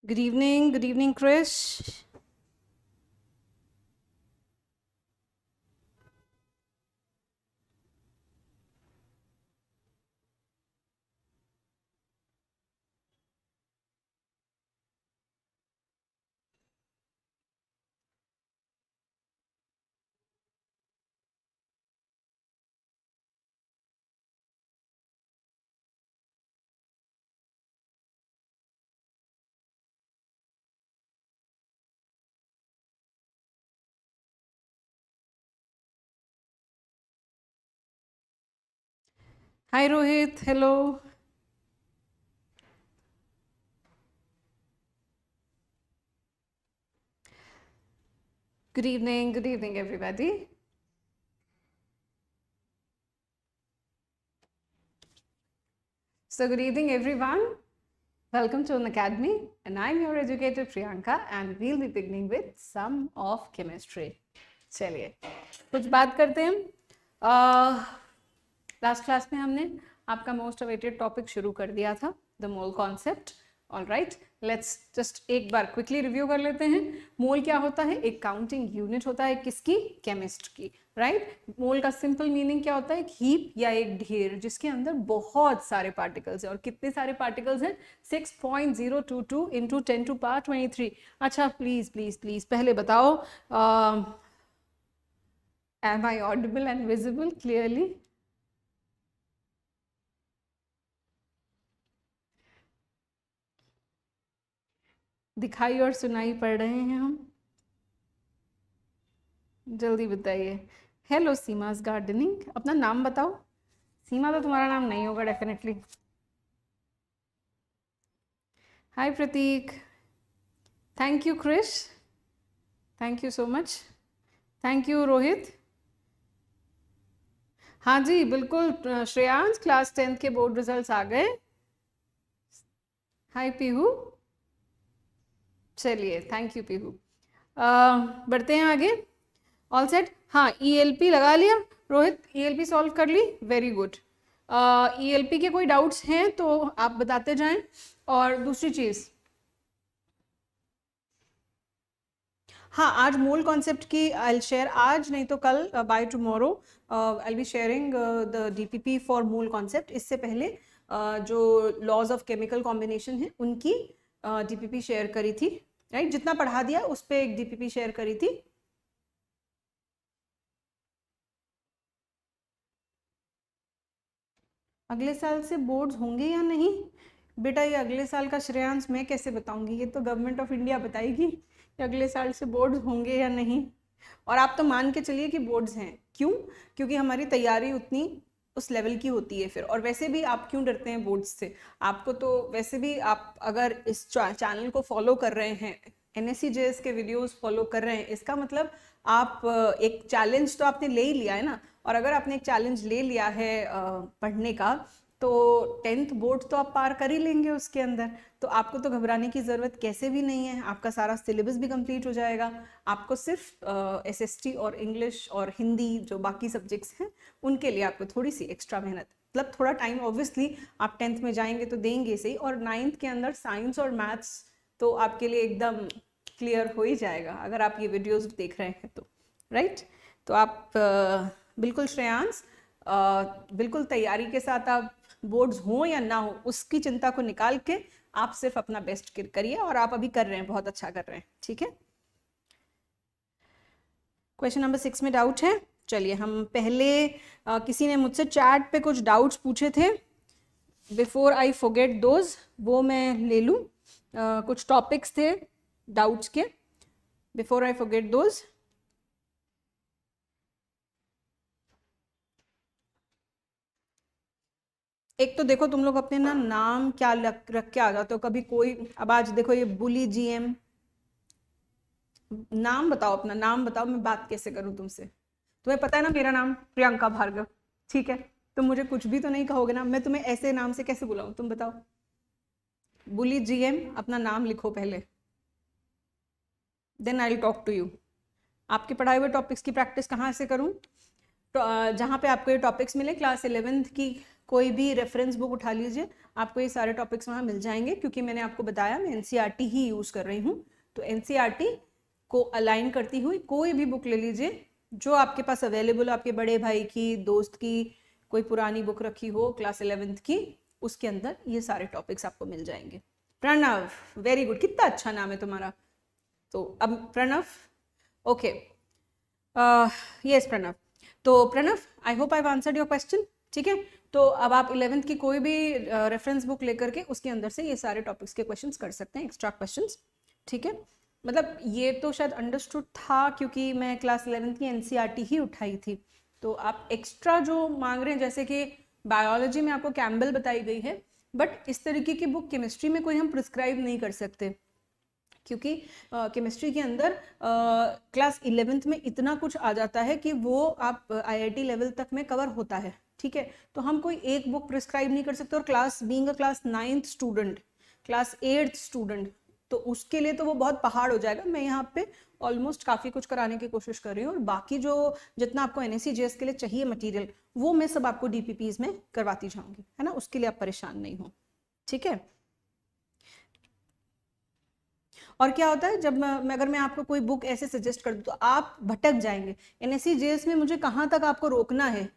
Good evening, Krish. Hi, Rohit. Hello. Good evening, everybody. So, good evening, everyone. Welcome to an academy, and I'm your educator Priyanka, and we'll be beginning with some of chemistry. चलिए कुछ बात करते हैं. Last class में हमने आपका most awaited topic शुरू कर दिया था, the mole concept. All right, let's just एक बार क्विकली रिव्यू कर लेते हैं. मोल क्या होता है? एक काउंटिंग यूनिट होता है. किसकी? केमिस्ट की. राइट. मोल का सिंपल मीनिंग क्या होता है? एक हीप या एक ढेर जिसके अंदर बहुत सारे पार्टिकल्स हैं. और कितने सारे पार्टिकल्स हैं? 6.022 इंटू 10⁻23. अच्छा, प्लीज प्लीज प्लीज पहले बताओ, am I audible and visible clearly? दिखाई और सुनाई पड़ रहे हैं हम? जल्दी बताइए. Hello Seema's gardening. अपना नाम बताओ. सीमा तो तुम्हारा नाम नहीं होगा definitely. Hi Prateek. Thank you Krish. Thank you so much. Thank you Rohit. हाँ जी बिल्कुल. श्रेयांश, क्लास 10th के बोर्ड रिजल्ट्स आ गए. हाय पीहू. चलिए, थैंक यू पीहू. बढ़ते हैं आगे. All set. हाँ, ईएलपी लगा लिया रोहित? ईएलपी सॉल्व कर ली? Very good. ईएलपी के कोई डाउट्स हैं तो आप बताते जाएं. और दूसरी चीज़, हाँ, आज मोल कॉन्सेप्ट की आई विल शेयर. आज नहीं तो कल, by tomorrow I will be sharing the DPP for mole concept. इससे पहले जो लॉज ऑफ केमिकल कॉम्बिनेशन है उनकी डीपीपी शेयर करी थी. राइट. जितना पढ़ा दिया उस पर एक डीपीपी शेयर करी थी. अगले साल से बोर्ड्स होंगे या नहीं? बेटा, ये अगले साल का श्रेयांश मैं कैसे बताऊंगी? ये तो गवर्नमेंट ऑफ इंडिया बताएगी कि अगले साल से बोर्ड्स होंगे या नहीं. और आप तो मान के चलिए कि बोर्ड्स हैं. क्यों? क्योंकि हमारी तैयारी उतनी उस लेवल की होती है फिर. और वैसे भी आप क्यों डरते हैं बोर्ड्स से? आपको तो वैसे भी, आप अगर इस चैनल को फॉलो कर रहे हैं, NSCJS के वीडियोस फॉलो कर रहे हैं, इसका मतलब आप एक चैलेंज तो आपने ले ही लिया है ना. और अगर आपने एक चैलेंज ले लिया है पढ़ने का, तो 10th बोर्ड तो आप पार कर ही लेंगे उसके अंदर. तो आपको तो घबराने की ज़रूरत कैसे भी नहीं है. आपका सारा सिलेबस भी कंप्लीट हो जाएगा. आपको सिर्फ SST और इंग्लिश और हिंदी, जो बाकी सब्जेक्ट्स हैं, उनके लिए आपको थोड़ी सी एक्स्ट्रा मेहनत, मतलब थोड़ा टाइम ऑब्वियसली आप 10th में जाएंगे तो देंगे सही. और 9th के अंदर साइंस और मैथ्स तो आपके लिए एकदम क्लियर हो ही जाएगा अगर आप ये वीडियोस देख रहे हैं तो. राइट. तो आप बिल्कुल श्रेयांश, बिल्कुल तैयारी के साथ आप बोर्ड्स हो या ना हो उसकी चिंता को निकाल के आप सिर्फ अपना बेस्ट करिए. और आप अभी कर रहे हैं, बहुत अच्छा कर रहे हैं. ठीक है. क्वेश्चन नंबर 6 में डाउट है. चलिए हम पहले, किसी ने मुझसे चैट पे कुछ डाउट्स पूछे थे. बिफोर आई फॉरगेट दोज, वो मैं ले लूँ. कुछ टॉपिक्स थे डाउट्स के. बिफोर आई फॉरगेट दोज, एक तो देखो तुम लोग अपने ना नाम क्या रख के आ जाते हो कभी. कोई, अब आज देखो ये बुली GM. नाम बताओ, अपना नाम बताओ. मैं बात कैसे करूं तुमसे? तुम्हें पता है ना मेरा नाम प्रियंका भार्गव. ठीक है. तुम मुझे कुछ भी तो नहीं कहोगे ना. मैं तुम्हें ऐसे नाम से कैसे बुलाऊं? तुम बताओ. बुली GM, अपना नाम लिखो पहले. Then I will talk to you. आपके पढ़ाए हुए टॉपिक्स की प्रैक्टिस कहाँ से करूँ? तो जहाँ पे आपको ये टॉपिक्स मिले, क्लास 11th की कोई भी रेफरेंस बुक उठा लीजिए, आपको ये सारे टॉपिक्स वहाँ मिल जाएंगे, क्योंकि मैंने आपको बताया मैं एनसीईआरटी ही यूज़ कर रही हूँ। तो एनसीईआरटी को अलाइन करती हुई कोई भी बुक ले लीजिए जो आपके पास अवेलेबल हो, आपके बड़े भाई की, दोस्त की, कोई पुरानी बुक रखी हो क्लास 11th की, उसके अंदर ये सारे टॉपिक्स आपको मिल जाएंगे। प्रणव, वेरी गुड, कितना अच्छा नाम है तुम्हारा। तो अब प्रणव, ओके, यस प्रणव। तो Pranav, I hope I have answered your question, ठीक है। तो अब आप 11th की कोई भी रेफरेंस बुक लेकर के उसके अंदर से ये सारे टॉपिक्स के क्वेश्चंस कर सकते हैं, एक्स्ट्रा क्वेश्चंस, ठीक है। मतलब ये तो शायद अंडरस्टूड था, क्योंकि मैं क्लास 11th की एनसीईआरटी ही उठाई थी। तो आप एक्स्ट्रा जो मांग रहे हैं, जैसे कि बायोलॉजी में आपको कैम्बल बताई गई है, बट इस तरीके की बुक केमिस्ट्री में कोई हम प्रिस्क्राइब नहीं कर सकते, क्योंकि केमिस्ट्री के अंदर क्लास 11th में इतना कुछ आ जाता है कि वो आप आईआईटी लेवल तक में कवर होता है, ठीक है। तो हम कोई एक बुक प्रिस्क्राइब नहीं कर सकते, और class being a class 9th student, class 8th student, तो उसके लिए तो वो बहुत पहाड़ हो जाएगा। मैं यहाँ पे ऑलमोस्ट काफ़ी कुछ कराने की कोशिश कर रही हूँ, और बाकी जो जितना आपको एनएससी जेएस के लिए चाहिए मटेरियल, वो मैं सब आपको डीपीपीज में करवाती जाऊंगी, है ना, उसके लिए आप परेशान नहीं हो, ठीक है। और क्या होता है, जब अगर मैं आपको कोई बुक ऐसे सजेस्ट कर दूँ तो आप भटक जाएंगे। एनएससी जेएस में मुझे कहाँ तक आपको रोकना है,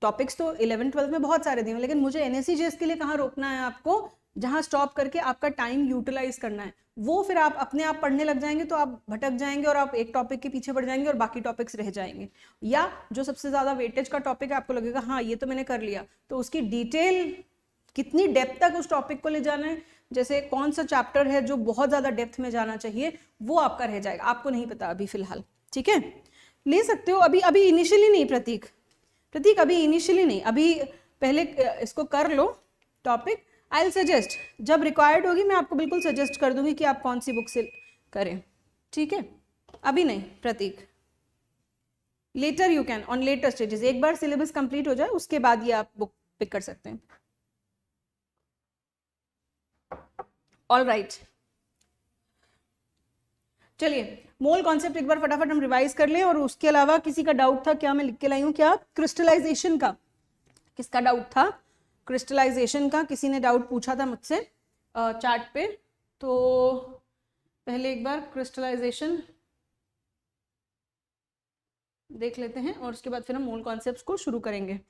टॉपिक्स तो 11th-12th में बहुत सारे दिए, लेकिन मुझे एनएससी जेएस के लिए कहाँ रोकना है आपको, जहाँ स्टॉप करके आपका टाइम यूटिलाइज करना है, वो फिर आप अपने आप पढ़ने लग जाएंगे, तो आप भटक जाएंगे और आप एक टॉपिक के पीछे पड़ जाएंगे और बाकी टॉपिक्स रह जाएंगे। या जो सबसे ज़्यादा वेटेज का टॉपिक है, आपको लगेगा हाँ ये तो मैंने कर लिया, तो उसकी डिटेल कितनी डेप्थ तक उस टॉपिक को ले जाना है, जैसे कौन सा चैप्टर है जो बहुत ज़्यादा डेप्थ में जाना चाहिए, वो आपका रह जाएगा, आपको नहीं पता अभी फिलहाल, ठीक है। ले सकते हो, अभी अभी इनिशियली नहीं प्रतीक, प्रतीक अभी इनिशियली नहीं, अभी पहले इसको कर लो टॉपिक। आई विल सजेस्ट, जब रिक्वायर्ड होगी मैं आपको बिल्कुल सजेस्ट कर दूंगी कि आप कौन सी बुक से करें, ठीक है। अभी नहीं Prateek, later you can, on later stages, एक बार सिलेबस कंप्लीट हो जाए उसके बाद ये आप बुक पिक कर सकते हैं। ऑल राइट, चलिए मोल कॉन्सेप्ट एक बार फटाफट हम रिवाइज कर लें। और उसके अलावा किसी का डाउट था क्या, मैं लिख के लाई हूँ, क्या क्रिस्टलाइजेशन का, किसका डाउट था, क्रिस्टलाइजेशन का किसी ने डाउट पूछा था मुझसे चार्ट पे। तो पहले एक बार क्रिस्टलाइजेशन देख लेते हैं और उसके बाद फिर हम मोल कॉन्सेप्ट्स को शुरू करेंगे।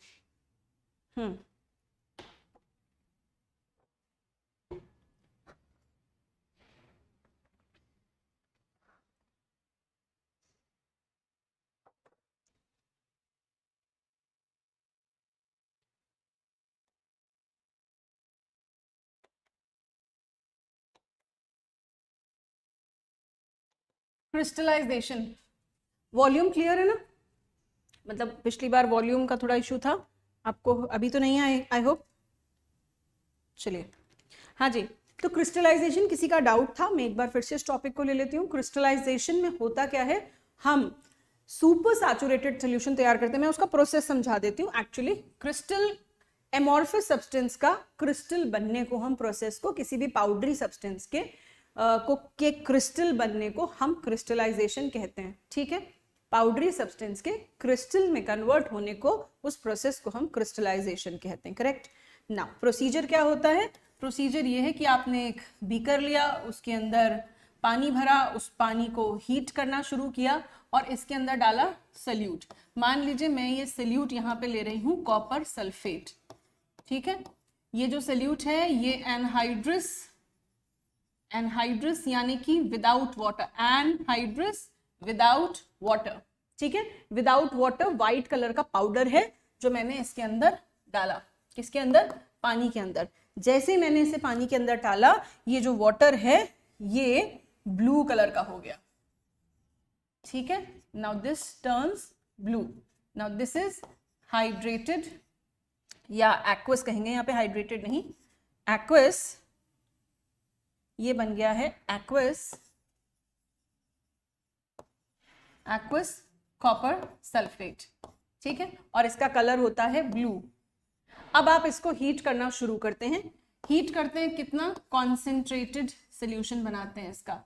क्रिस्टलाइजेशन, वॉल्यूम क्लियर है ना, मतलब पिछली बार वॉल्यूम का थोड़ा इशू था आपको, अभी तो नहीं है आई होप। चलिए हाँ जी, तो क्रिस्टलाइजेशन किसी का डाउट था, मैं एक बार फिर से इस टॉपिक को ले लेती हूँ। क्रिस्टलाइजेशन में होता क्या है, हम सुपर सैचुरेटेड सोल्यूशन तैयार करते हैं। मैं उसका प्रोसेस समझा देती हूँ। एक्चुअली क्रिस्टल एमॉर्फस सब्सटेंस का क्रिस्टल बनने को हम प्रोसेस को, किसी भी पाउडरी सब्सटेंस के क्रिस्टल बनने को हम क्रिस्टलाइजेशन कहते हैं, ठीक है। पाउडरी सब्सटेंस के क्रिस्टल में कन्वर्ट होने को, उस प्रोसेस को हम क्रिस्टलाइजेशन कहते हैं, करेक्ट ना। प्रोसीजर क्या होता है, प्रोसीजर ये है कि आपने एक बीकर लिया, उसके अंदर पानी भरा, उस पानी को हीट करना शुरू किया और इसके अंदर डाला सल्यूट। मान लीजिए मैं ये सल्यूट यहाँ पे ले रही हूँ कॉपर सल्फेट, ठीक है। ये जो सल्यूट है ये एनहाइड्रस यानी कि without water, anhydrous without water, ठीक है। विदाउट वाटर व्हाइट कलर का पाउडर है जो मैंने इसके अंदर डाला, किसके अंदर, पानी के अंदर। जैसे मैंने इसे पानी के अंदर डाला, ये जो वाटर है ये ब्लू कलर का हो गया, ठीक है। Now this turns blue, now this is hydrated या एक्वस कहेंगे यहाँ पे, हाइड्रेटेड नहीं, एक्वस, ये बन गया है एक्वस कॉपर सल्फेट, ठीक है। और इसका कलर होता है ब्लू। अब आप इसको हीट करना शुरू करते हैं। हीट करते हैं कितना, कॉन्सेंट्रेटेड सोल्यूशन बनाते हैं इसका,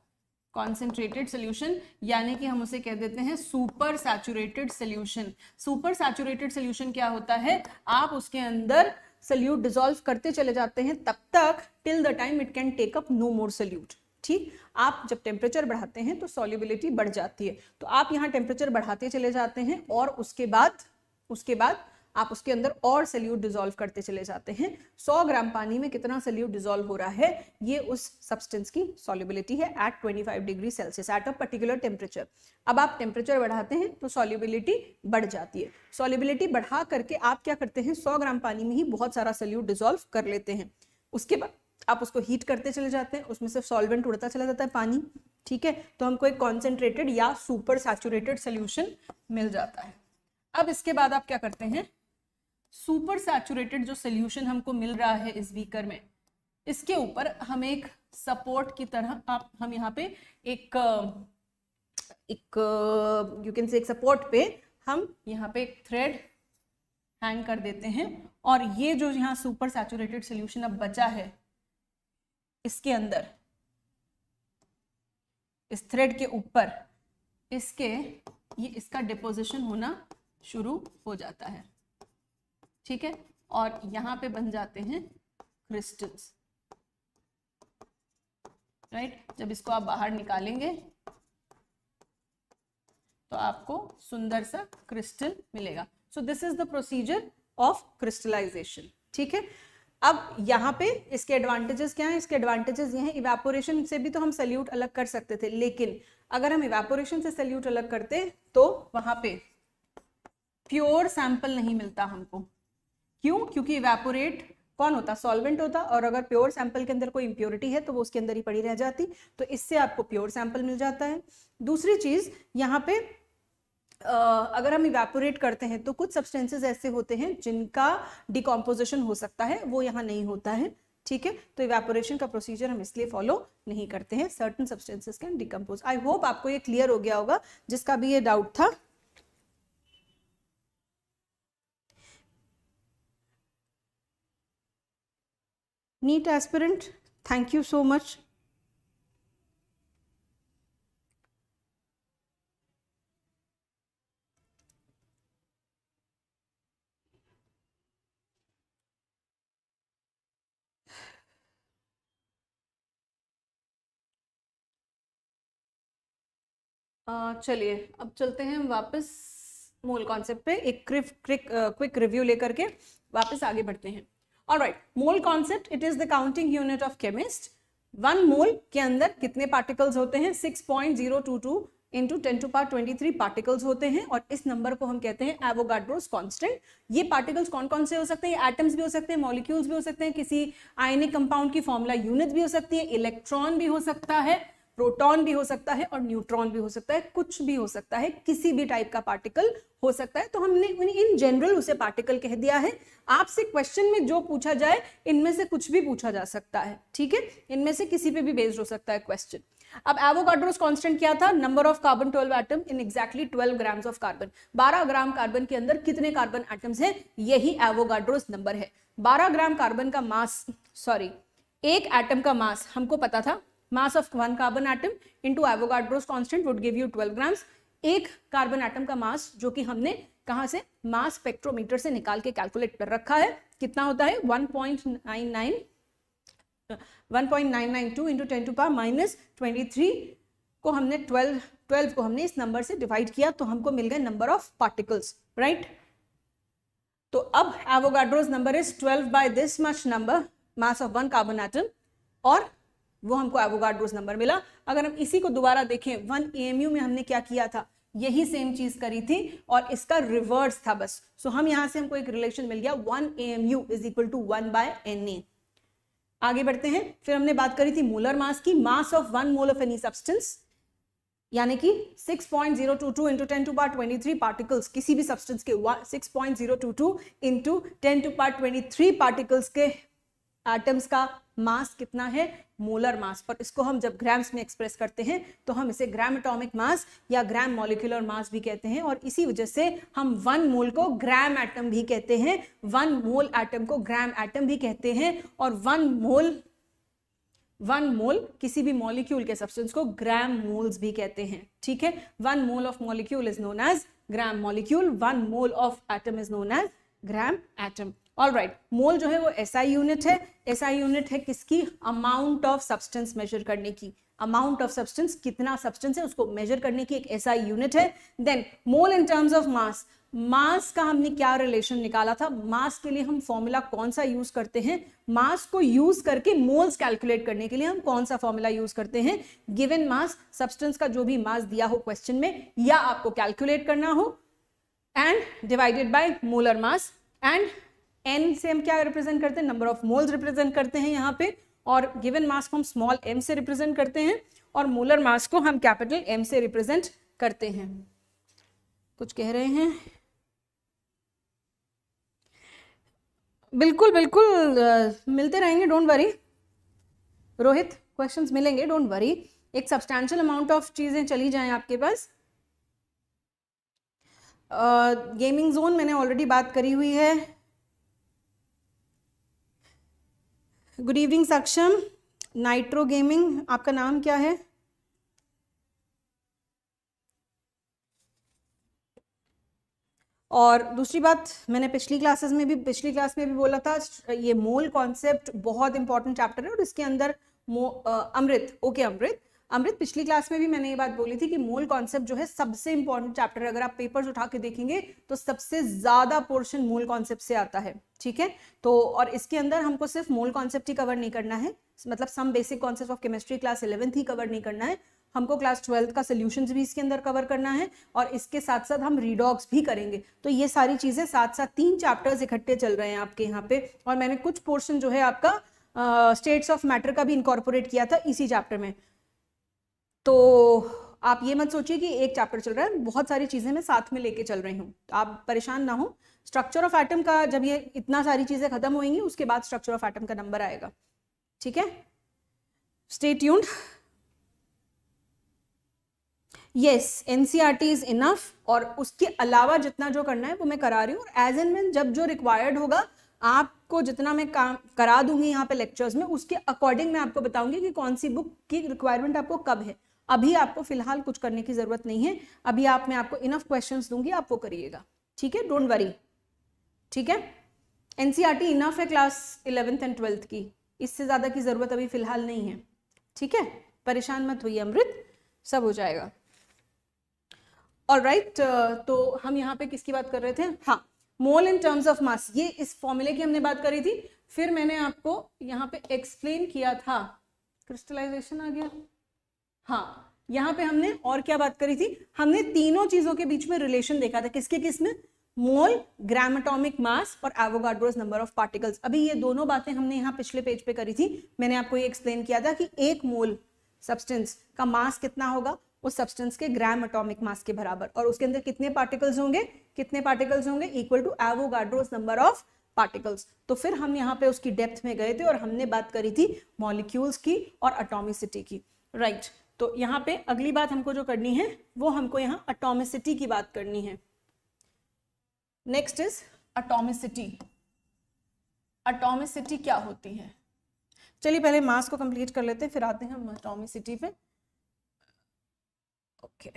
कॉन्सेंट्रेटेड सोल्यूशन, यानी कि हम उसे कह देते हैं super saturated solution. Super saturated solution क्या होता है, आप उसके अंदर सल्यूट डिसॉल्व करते चले जाते हैं तब तक till the time it can take up no more solute. ठीक, आप जब टेम्परेचर बढ़ाते हैं तो सॉल्युबिलिटी बढ़ जाती है, तो आप यहाँ टेम्परेचर बढ़ाते चले जाते हैं और उसके बाद आप उसके अंदर और सल्यूट डिसॉल्व करते चले जाते हैं। 100 ग्राम पानी में कितना सल्यूट डिसॉल्व हो रहा है, ये उस सब्सटेंस की सॉल्युबिलिटी है at 25 degree Celsius at a particular temperature. अब आप टेम्परेचर बढ़ाते हैं तो सॉल्युबिलिटी बढ़ जाती है। सॉल्युबिलिटी बढ़ा करके आप क्या करते हैं, 100 ग्राम पानी में ही बहुत सारा सल्यूट डिसॉल्व कर लेते हैं। उसके बाद आप उसको हीट करते चले जाते हैं, उसमें से सॉल्वेंट उड़ता चला जाता है पानी। ठीक है, तो हमको एक कॉन्सेंट्रेटेड या सुपर सैचुरेटेड सोल्यूशन मिल जाता है। अब इसके बाद आप क्या करते हैं, सुपर सैचुरेटेड जो सोल्यूशन हमको मिल रहा है इस बीकर में, इसके ऊपर हम एक सपोर्ट की तरह हम यहाँ पे एक यू कैन से एक सपोर्ट पे हम यहाँ पे एक थ्रेड हैंग कर देते हैं और ये जो यहाँ सुपर सैचुरेटेड सोल्यूशन अब बचा है इसके अंदर, इस थ्रेड के ऊपर इसका डिपोजिशन होना शुरू हो जाता है। ठीक है, और यहाँ पे बन जाते हैं क्रिस्टल्स। राइट, जब इसको आप बाहर निकालेंगे तो आपको सुंदर सा क्रिस्टल मिलेगा। So this is the procedure of crystallisation. ठीक है, अब यहाँ पे इसके एडवांटेजेस क्या हैं, इसके एडवांटेजेस ये हैं, इवेपोरेशन से भी तो हम सल्यूट अलग कर सकते थे, लेकिन अगर हम इवेपोरेशन से सल्यूट अलग करते तो वहां पे प्योर सैंपल नहीं मिलता हमको। क्यों? क्योंकि इवेपोरेट कौन होता, सॉल्वेंट होता, और अगर प्योर सैंपल के अंदर कोई इंप्योरिटी है तो वो उसके अंदर ही पड़ी रह जाती, तो इससे आपको प्योर सैंपल मिल जाता है। दूसरी चीज यहाँ पे अगर हम इवेपोरेट करते हैं तो कुछ सब्सटेंसेस ऐसे होते हैं जिनका डिकम्पोजिशन हो सकता है, वो यहाँ नहीं होता है। ठीक है, तो इवेपोरेशन का प्रोसीजर हम इसलिए फॉलो नहीं करते हैं, certain substances can decompose. I hope आपको ये क्लियर हो गया होगा जिसका भी ये डाउट था। NEET aspirant, thank you so much. चलिए अब चलते हैं वापस मोल कॉन्सेप्ट पे, एक क्विक रिव्यू लेकर के वापस आगे बढ़ते हैं। Alright, mole concept, it is the counting unit of chemist. 1 मोल के अंदर कितने पार्टिकल्स होते हैं, 6.022 इंटू 10⁻23 पार्टिकल्स होते हैं, और इस नंबर को हम कहते हैं एवोगाड्रोस कांस्टेंट। ये पार्टिकल्स कौन कौन से हो सकते हैं, एटम्स भी हो सकते हैं, मॉलिक्यूल्स भी हो सकते हैं, किसी आयनिक कंपाउंड की फॉर्मूला यूनिट भी हो सकती है, इलेक्ट्रॉन भी हो सकता है, प्रोटॉन भी हो सकता है, और न्यूट्रॉन भी हो सकता है, कुछ भी हो सकता है, किसी भी टाइप का पार्टिकल हो सकता है। तो हमने इन जनरल उसे पार्टिकल कह दिया है। आपसे क्वेश्चन में जो पूछा जाए इनमें से कुछ भी पूछा जा सकता है। ठीक है, इनमें से किसी पे भी बेस्ड हो सकता है क्वेश्चन। अब एवोगाड्रोस कांस्टेंट क्या था, number of carbon 12 atom in exactly 12 grams of carbon. 12 gram carbon के अंदर कितने कार्बन एटम्स हैं, यही एवोगाड्रोस नंबर है। 12 ग्राम कार्बन का मास, एक एटम का मास हमको पता था, mass of 1 carbon atom into Avogadro's constant would give you 12 grams। एक कार्बन एटम का मास जो कि हमने कहां से, मास स्पेक्ट्रोमीटर से निकाल के कैलकुलेट कर रखा है, कितना होता है 1.992 इंटू 10⁻⁻23 को हमने 12 को हमने इस नंबर से डिवाइड किया तो हमको मिल गए नंबर ऑफ पार्टिकल्स। राइट, तो अब Avogadro's number is 12 by this much number, mass of 1 carbon atom, और वो हमको एवोगाड्रोस नंबर मिला। अगर हम इसी को दोबारा देखें, 1 AMU में हमने क्या किया था, यही सेम चीज करी थी और इसका रिवर्स था बस। सो हम यहां से हमको एक रिलेशन मिल गया, 1 AMU is equal to 1/Na। आगे बढ़ते हैं, फिर हमने बात करी थी मोलर मास की, मास of 1 mole of any substance, यानी कि 6.022 इंटू 10⁻23 पार्टिकल्स किसी भी सब्सटेंस के, 6.022 इंटू 10⁻23 पार्टिकल्स के एटम्स का मास कितना है, मोलर मास। पर इसको हम जब ग्राम्स में एक्सप्रेस करते हैं तो हम इसे ग्राम एटॉमिक मास या ग्राम मॉलिक्यूलर मास भी कहते हैं, और इसी वजह से हम 1 मोल को ग्राम एटम भी कहते हैं, 1 मोल एटम को ग्राम एटम भी कहते हैं, और 1 मोल किसी भी मॉलिक्यूल के सब्सटेंस को ग्राम मोल्स भी कहते हैं। ठीक है, 1 mole of molecule is known as gram molecule, 1 mole of atom is known as gram atom. All right, mole जो है वो एसआई यूनिट है। एसआई यूनिट है किसकी? अमाउंट ऑफ सब्सटेंस मेजर करने की। अमाउंट ऑफ सब्सटेंस, कितना सब्सटेंस है उसको मेजर करने की एक एसआई यूनिट है। Then mole in terms of mass, mass का हमने क्या रिलेशन निकाला था? मास के लिए हम फॉर्मूला कौन सा यूज करते हैं? मास को यूज करके मोल्स कैलकुलेट करने के लिए हम कौन सा फॉर्मूला यूज करते हैं? गिवन मास, सब्सटेंस का जो भी मास दिया हो क्वेश्चन में या आपको कैलकुलेट करना हो, and divided by molar mass. And N से हम क्या रिप्रेजेंट करते हैं? नंबर ऑफ मोल्स रिप्रेजेंट करते हैं यहाँ पे, और गिवन मास को हम स्मॉल m से रिप्रेजेंट करते हैं, और मोलर मास को हम कैपिटल M से रिप्रेजेंट करते हैं। कुछ कह रहे हैं? बिल्कुल बिल्कुल, मिलते रहेंगे, डोंट वरी रोहित, क्वेश्चंस मिलेंगे, डोंट वरी। एक सब्सटैंशियल अमाउंट ऑफ चीजें चली जाएं आपके पास। गेमिंग जोन मैंने ऑलरेडी बात करी हुई है। गुड इवनिंग सक्षम। नाइट्रो गेमिंग, आपका नाम क्या है? और दूसरी बात, मैंने पिछली क्लास में भी बोला था, ये मोल कॉन्सेप्ट बहुत इंपॉर्टेंट चैप्टर है, और इसके अंदर अमृत, ओके अमृत, पिछली क्लास में भी मैंने ये बात बोली थी कि मोल कॉन्सेप्ट जो है सबसे इंपॉर्टेंट चैप्टर है। अगर आप पेपर्स उठा के देखेंगे तो सबसे ज्यादा पोर्शन मोल कॉन्सेप्ट से आता है, ठीक है? तो और इसके अंदर हमको सिर्फ मोल कॉन्सेप्ट ही कवर नहीं करना है, मतलब some basic concept of chemistry class 11th ही कवर नहीं करना है, हमको क्लास 12th का सॉल्यूशंस भी इसके अंदर कवर करना है, और इसके साथ साथ हम रीडॉक्स भी करेंगे। तो ये सारी चीजें साथ साथ 3 चैप्टर्स इकट्ठे चल रहे हैं आपके यहाँ पे, और मैंने कुछ पोर्शन जो है आपका स्टेट्स ऑफ मैटर का भी इनकॉर्पोरेट किया था इसी चैप्टर में। तो आप ये मत सोचिए कि एक चैप्टर चल रहा है, बहुत सारी चीजें मैं साथ में लेके चल रही हूँ, तो आप परेशान ना हो। स्ट्रक्चर ऑफ एटम का जब ये इतना सारी चीजें खत्म होंगी उसके बाद स्ट्रक्चर ऑफ एटम का नंबर आएगा, ठीक है? Stay tuned. Yes, NCERT is enough, और उसके अलावा जितना जो करना है वो मैं करा रही हूँ, और एज एंड व्हेन जब जो रिक्वायर्ड होगा आपको जितना मैं काम करा दूंगी यहाँ पे लेक्चर्स में, उसके अकॉर्डिंग मैं आपको बताऊंगी कि कौन सी बुक की रिक्वायरमेंट आपको कब है। अभी आपको फिलहाल कुछ करने की जरूरत नहीं है, अभी मैं आपको इनफ क्वेश्चंस दूंगी, आप वो करिएगा, ठीक है? डोंट वरी, ठीक है? एनसीईआरटी इनफ है क्लास 11th एंड 12th की, इससे ज्यादा की जरूरत अभी फिलहाल नहीं है, ठीक है? परेशान मत होइए अमृत, सब हो जाएगा। ऑल राइट, तो हम यहाँ पे किसकी बात कर रहे थे? हाँ, मोल इन टर्म्स ऑफ मास, ये इस फॉर्मूले की हमने बात करी थी। फिर मैंने आपको यहाँ पे एक्सप्लेन किया था, क्रिस्टलाइजेशन आ गया, हाँ, यहाँ पे हमने और क्या बात करी थी? हमने तीनों चीजों के बीच में रिलेशन देखा था, किसके किसमें? मोल, ग्राम एटॉमिक मास और एवोगाड्रोस नंबर ऑफ पार्टिकल्स। अभी ये दोनों बातें हमने यहाँ पिछले पेज पे करी थी। मैंने आपको ये एक्सप्लेन किया था कि 1 मोल सब्सटेंस का मास कितना होगा? उस सब्सटेंस के ग्राम एटॉमिक मास के बराबर, और उसके अंदर कितने पार्टिकल्स होंगे? Equal to Avogadro's number of particles. तो फिर हम यहाँ पे उसकी डेप्थ में गए थे और हमने बात करी थी मॉलिक्यूल्स की और एटॉमिसिटी की, राइट? तो यहाँ पे अगली बात हमको जो करनी है वो हमको यहाँ एटॉमिसिटी की बात करनी है। Next is atomicity. एटॉमिसिटी क्या होती है? चलिए पहले मास को कंप्लीट कर लेते हैं, फिर आते हैं हम एटॉमिसिटी पे। ओके,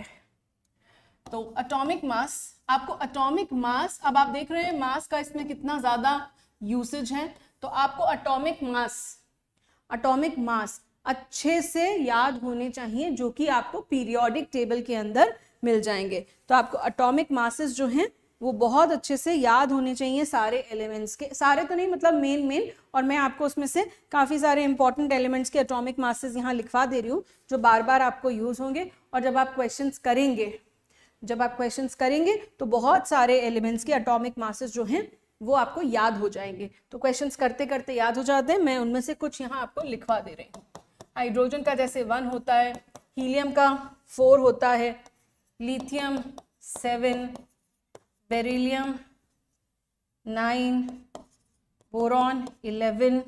तो एटॉमिक मास, आपको एटॉमिक मास, अब आप देख रहे हैं मास का इसमें कितना ज्यादा यूसेज है, तो आपको एटॉमिक मास अच्छे से याद होने चाहिए, जो कि आपको पीरियोडिक टेबल के अंदर मिल जाएंगे। तो आपको एटॉमिक मासेस जो हैं वो बहुत अच्छे से याद होने चाहिए, सारे एलिमेंट्स के, सारे तो नहीं मतलब मेन, और मैं आपको उसमें से काफी सारे इंपॉर्टेंट एलिमेंट्स के एटॉमिक मासेस यहाँ लिखवा दे रही हूँ, जो बार बार आपको यूज होंगे, और जब आप क्वेश्चंस करेंगे तो बहुत सारे एलिमेंट्स के एटॉमिक मासेस जो हैं वो आपको याद हो जाएंगे। तो क्वेश्चंस करते करते याद हो जाते हैं, मैं उनमें से कुछ यहाँ आपको लिखवा दे रही हूँ। हाइड्रोजन का जैसे 1 होता है, हीलियम का 4 होता है, lithium 7, beryllium 9, boron 11,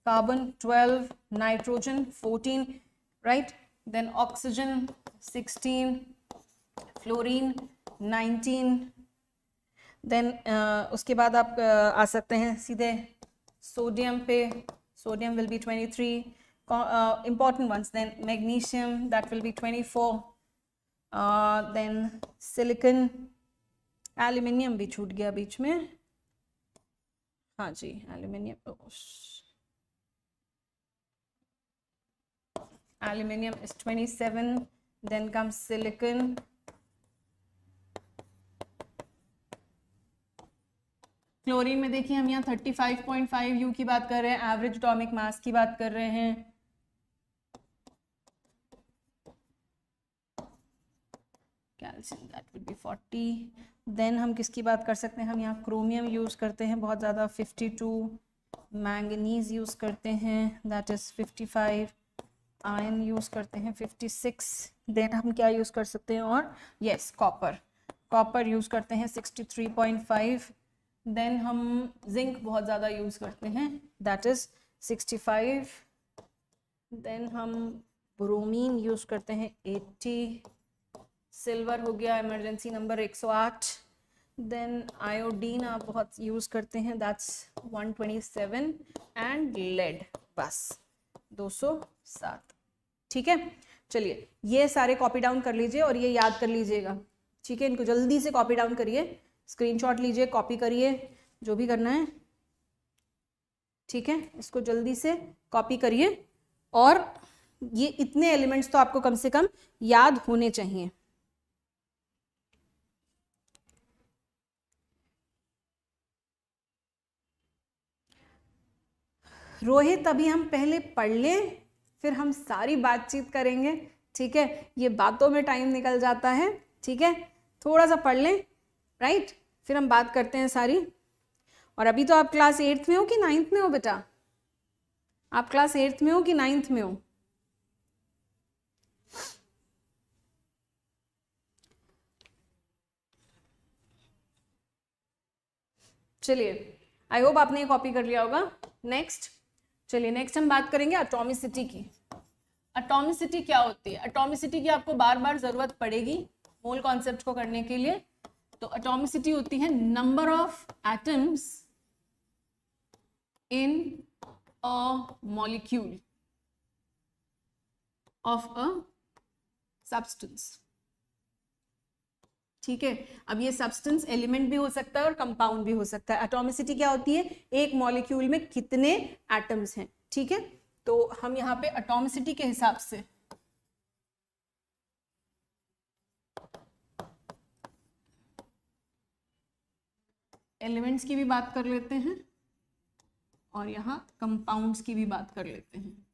carbon 12, nitrogen 14, right? Then oxygen 16, fluorine 19, then उसके बाद आप आ सकते हैं सीधे सोडियम पे, sodium will be 23, important ones, then magnesium, that will be 24, then silicon, aluminium भी छूट गया बीच में, हाँ जी, aluminium is 27, then comes silicon, chlorine में देखिए हम यहाँ 35.5 U की बात कर रहे हैं, एवरेज एटॉमिक मास की बात कर रहे हैं। Calcium that would be 40। Then हम किसकी बात कर सकते हैं, हम यहाँ क्रोमियम यूज़ करते हैं बहुत ज़्यादा 52, मैंगनीज यूज़ करते हैं दैट इज़ 55, आयरन यूज़ करते हैं 56। देन हम क्या यूज़ कर सकते हैं, और यस कॉपर यूज़ करते हैं 63.5। देन हम जिंक बहुत ज़्यादा यूज़ करते हैं दैट इज़ 65। देन हम ब्रोमीन यूज़ करते हैं 80। सिल्वर हो गया इमरजेंसी नंबर 108। देन आयोडीन आप बहुत यूज़ करते हैं दैट्स 127 एंड लेड बस 207। ठीक है, चलिए ये सारे कॉपी डाउन कर लीजिए और ये याद कर लीजिएगा। ठीक है, इनको जल्दी से कॉपी डाउन करिए, स्क्रीनशॉट लीजिए, कॉपी करिए, जो भी करना है। ठीक है, इसको जल्दी से कॉपी करिए और ये इतने एलिमेंट्स तो आपको कम से कम याद होने चाहिए। रोहित अभी हम पहले पढ़ लें, फिर हम सारी बातचीत करेंगे। ठीक है, ये बातों में टाइम निकल जाता है। ठीक है, थोड़ा सा पढ़ लें, राइट, फिर हम बात करते हैं सारी। और अभी तो आप क्लास 8th में हो कि 9th में हो बेटा? आप क्लास 8th में हो कि 9th में हो? चलिए, आई होप आपने ये कॉपी कर लिया होगा। नेक्स्ट, चलिए नेक्स्ट हम बात करेंगे एटॉमिसिटी की। एटॉमिसिटी क्या होती है? एटॉमिसिटी की आपको बार बार जरूरत पड़ेगी मोल कॉन्सेप्ट को करने के लिए। तो एटॉमिसिटी होती है number of atoms in a molecule of a substance. ठीक है, अब ये सब्सटेंस एलिमेंट भी हो सकता है और कंपाउंड भी हो सकता है। एटॉमिसिटी क्या होती है? एक मॉलिक्यूल में कितने एटम्स हैं। ठीक है, तो हम यहाँ पे एटॉमिसिटी के हिसाब से एलिमेंट्स की भी बात कर लेते हैं और यहाँ कंपाउंड्स की भी बात कर लेते हैं।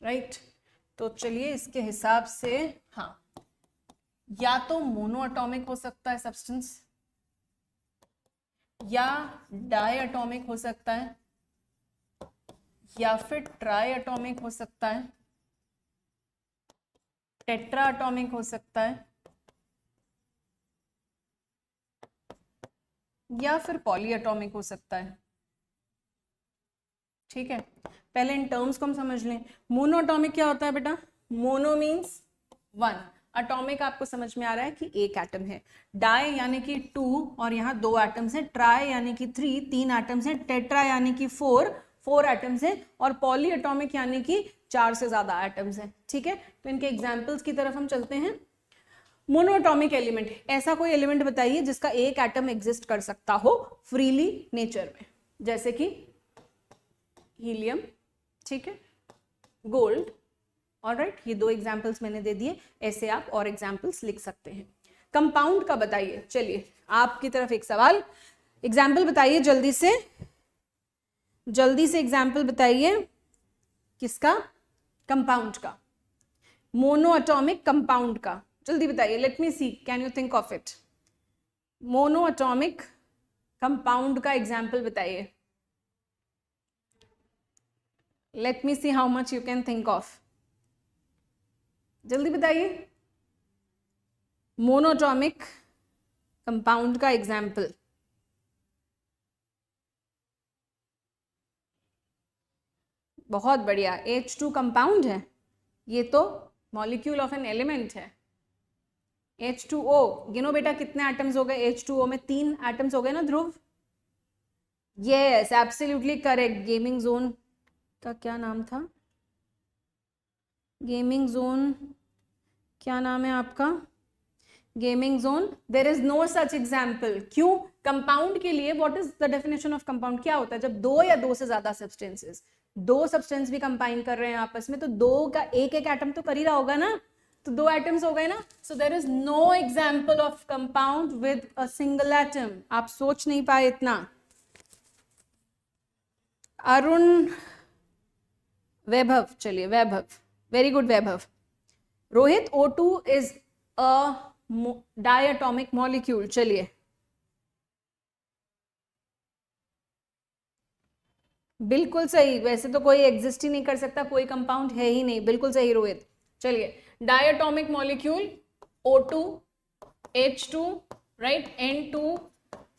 राइट, तो चलिए इसके हिसाब से, हाँ, या तो मोनो एटॉमिक हो सकता है सब्सटेंस, या डाई एटॉमिक हो सकता है, या फिर ट्राई एटॉमिक हो सकता है, टेट्रा एटॉमिक हो सकता है, या फिर पॉली एटॉमिक हो सकता है। ठीक है, पहले इन टर्म्स को हम समझ लें। मोनो एटॉमिक क्या होता है बेटा? मोनो मीन्स वन, एटॉमिक आपको समझ में आ रहा है कि एक एटम है। डाई यानी कि 2 और यहाँ 2 एटम्स हैं। ट्राई यानी कि 3 एटम्स हैं। टेट्रा यानी कि 4 एटम्स हैं। और पॉली एटॉमिक यानी कि 4 से ज्यादा एटम्स हैं। ठीक है, तो इनके एग्जाम्पल्स की तरफ हम चलते हैं। मोनोएटॉमिक एलिमेंट, ऐसा कोई एलिमेंट बताइए जिसका एक एटम एग्जिस्ट कर सकता हो फ्रीली नेचर में, जैसे कि हीलियम, ठीक है, गोल्ड। ऑलराइट, ये 2 एग्जाम्पल्स मैंने दे दिए, ऐसे आप और एग्जाम्पल्स लिख सकते हैं। कंपाउंड का बताइए। चलिए आपकी तरफ एक सवाल, एग्जाम्पल बताइए जल्दी से, जल्दी से एग्जाम्पल बताइए। किसका? कंपाउंड का, मोनोएटॉमिक कंपाउंड का। जल्दी बताइए, let me see, can you think of it? Monoatomic compound का एग्जाम्पल बताइए। Let me see how much you can think of, जल्दी बताइए। मोनोएटॉमिक कंपाउंड का एग्जाम्पल। बहुत बढ़िया, H2 कंपाउंड है, ये तो मॉलिक्यूल ऑफ एन एलिमेंट है। H2O, गिनो बेटा कितने एटम्स हो गए H2O में? 3 एटम्स हो गए ना Dhruv? Yes, absolutely correct. Gaming zone का क्या नाम था? गेमिंग जोन क्या नाम है आपका? Gaming zone, there is no such example. क्यों? कंपाउंड के लिए what is the definition of compound? क्या होता है जब दो या दो से ज्यादा सब्सटेंसेस, दो सब्सटेंस भी कंबाइन कर रहे हैं आपस में, तो दो का एक एक एटम तो कर ही रहा होगा ना, तो दो एटम्स हो गए ना। So there is no example of compound with a single atom. आप सोच नहीं पाए इतना। अरुण, वैभव, चलिए Vaibhav, very good Vaibhav. Rohit, O2 is a diatomic molecule. चलिए, बिल्कुल सही। वैसे तो कोई एग्जिस्ट ही नहीं कर सकता, कोई कंपाउंड है ही नहीं। बिल्कुल सही रोहित। चलिए, diatomic molecule O2, H2, right, N2,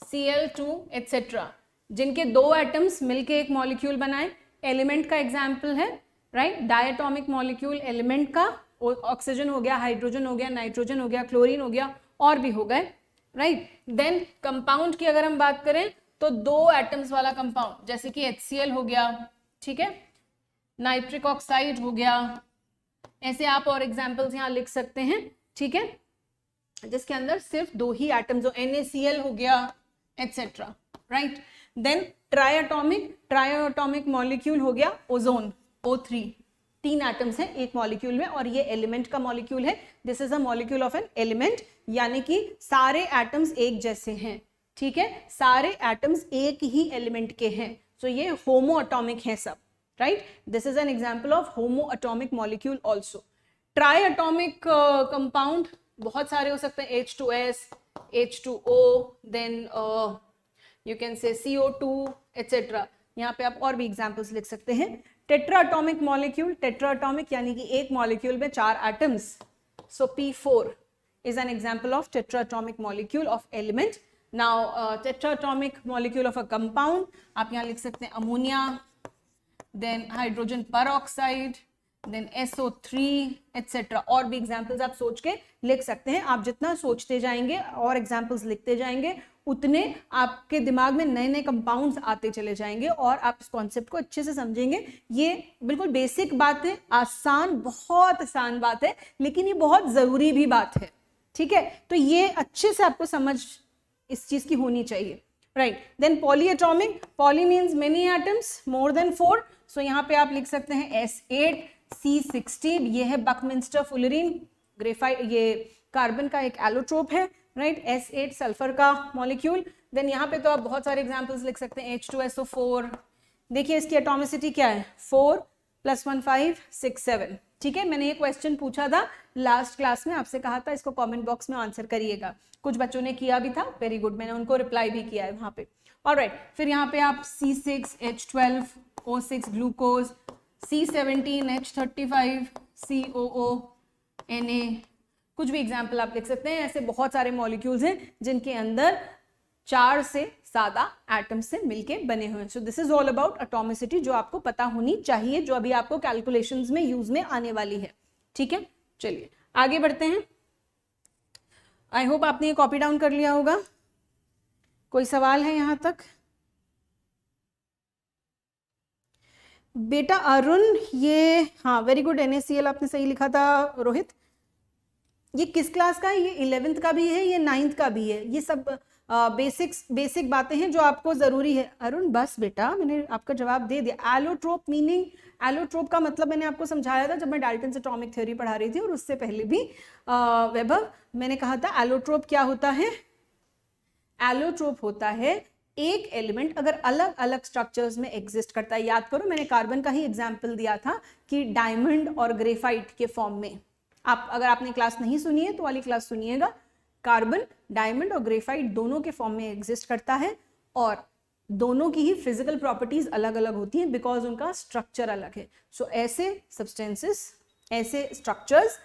Cl2 etcetera, जिनके दो एटम्स मिलके एक मॉलिक्यूल बनाए। एलिमेंट का एग्जाम्पल है, राइट, डायटोमिक मॉलिक्यूल एलिमेंट का। ऑक्सीजन हो गया, हाइड्रोजन हो गया, नाइट्रोजन हो गया, क्लोरीन हो गया, और भी हो गए, राइट। देन कंपाउंड की अगर हम बात करें तो दो एटम्स वाला कंपाउंड, जैसे कि HCl हो गया, ठीक है, नाइट्रिक ऑक्साइड हो गया, ऐसे आप और एग्जाम्पल्स यहाँ लिख सकते हैं, ठीक है, जिसके अंदर सिर्फ दो ही एटम्स हो, NaCl हो गया, etcetera, right. Then triatomic molecule हो गया ओजोन, O3, तीन एटम्स हैं एक मॉलिक्यूल में, और ये एलिमेंट का मॉलिक्यूल है। This is a molecule of an element, यानी कि सारे एटम्स एक जैसे हैं, ठीक है, सारे एटम्स एक ही एलिमेंट के हैं। सो ये होमो एटॉमिक है सब, right. This is an example of homo atomic molecule also. Try atomic compound बहुत सारे हो सकते हैं, H2S, H2O, then you can say CO2 etcetera. यहाँ पे आप और भी एग्जाम्पल्स लिख सकते हैं। Tetra atomic molecule, tetra atomic यानी कि एक मॉलिक्यूल में चार atoms, so P4 is an example of tetraatomic molecule of element. Now tetraatomic molecule of a compound, आप यहाँ लिख सकते हैं ammonia, then hydrogen peroxide, then SO3 etc. और भी एग्जाम्पल्स आप सोच के लिख सकते हैं। आप जितना सोचते जाएंगे और एग्जाम्पल्स लिखते जाएंगे, उतने आपके दिमाग में नए नए कंपाउंड्स आते चले जाएंगे और आप इस कॉन्सेप्ट को अच्छे से समझेंगे। ये बिल्कुल बेसिक बात है, आसान, बहुत आसान बात है, लेकिन ये बहुत जरूरी भी बात है, ठीक है। तो ये अच्छे से आपको समझ इस चीज की होनी चाहिए, right. Then polyatomic, poly means many atoms, more than 4, so यहाँ पे आप लिख सकते हैं S8C16, ये है बकमिंस्टर फुलरीन ग्रेफाइट, ये कार्बन का एक एलोट्रोप है, राइट, S8 सल्फर का मॉलिक्यूल। देन यहाँ पे तो आप बहुत सारे एग्जांपल्स लिख सकते हैं, H2SO4, देखिए इसकी एटॉमिसिटी क्या है, 4 + 1 5 6 7, ठीक है। मैंने ये क्वेश्चन पूछा था लास्ट क्लास में, आपसे कहा था इसको कमेंट बॉक्स में आंसर करिएगा। कुछ बच्चों ने किया भी था, वेरी गुड, मैंने उनको रिप्लाई भी किया है वहाँ पे। ऑलराइट, फिर यहाँ पे आप C6H12O6 glucose, C17H35 COO Na, कुछ भी एग्जाम्पल आप लिख सकते हैं। ऐसे बहुत सारे मॉलिक्यूल्स हैं जिनके अंदर चार से ज्यादा एटम से मिलके बने हुए हैं। सो this is all about atomicity, जो आपको पता होनी चाहिए, जो अभी आपको कैलकुलेशंस में यूज में आने वाली है, ठीक है। चलिए आगे बढ़ते हैं। आई होप आपने ये कॉपी डाउन कर लिया होगा। कोई सवाल है यहां तक? बेटा अरुण, ये हाँ वेरी गुड, NaCl आपने सही लिखा था। रोहित, ये किस क्लास का है? ये 11th का भी है, ये 9th का भी है। ये सब बेसिक बातें हैं जो आपको जरूरी है। अरुण बस बेटा, मैंने आपका जवाब दे दिया। एलोट्रोप मीनिंग, एलोट्रोप का मतलब मैंने आपको समझाया था जब मैं डाल्टन्स एटॉमिक थ्योरी पढ़ा रही थी, और उससे पहले भी वैभव, मैंने कहा था एलोट्रोप क्या होता है। एलोट्रोप होता है एक एलिमेंट अगर अलग अलग स्ट्रक्चर्स में एग्जिस्ट करता है। याद करो मैंने कार्बन का ही एग्जाम्पल दिया था कि डायमंड और ग्रेफाइट के फॉर्म में। आप अगर आपने क्लास नहीं सुनी है तो वाली क्लास सुनिएगा। कार्बन, डायमंड और ग्रेफाइट दोनों के फॉर्म में एग्जिस्ट करता है, और दोनों की ही फिजिकल प्रॉपर्टीज अलग अलग होती हैं बिकॉज उनका स्ट्रक्चर अलग है। सो ऐसे सब्सटेंसेस, ऐसे स्ट्रक्चर्स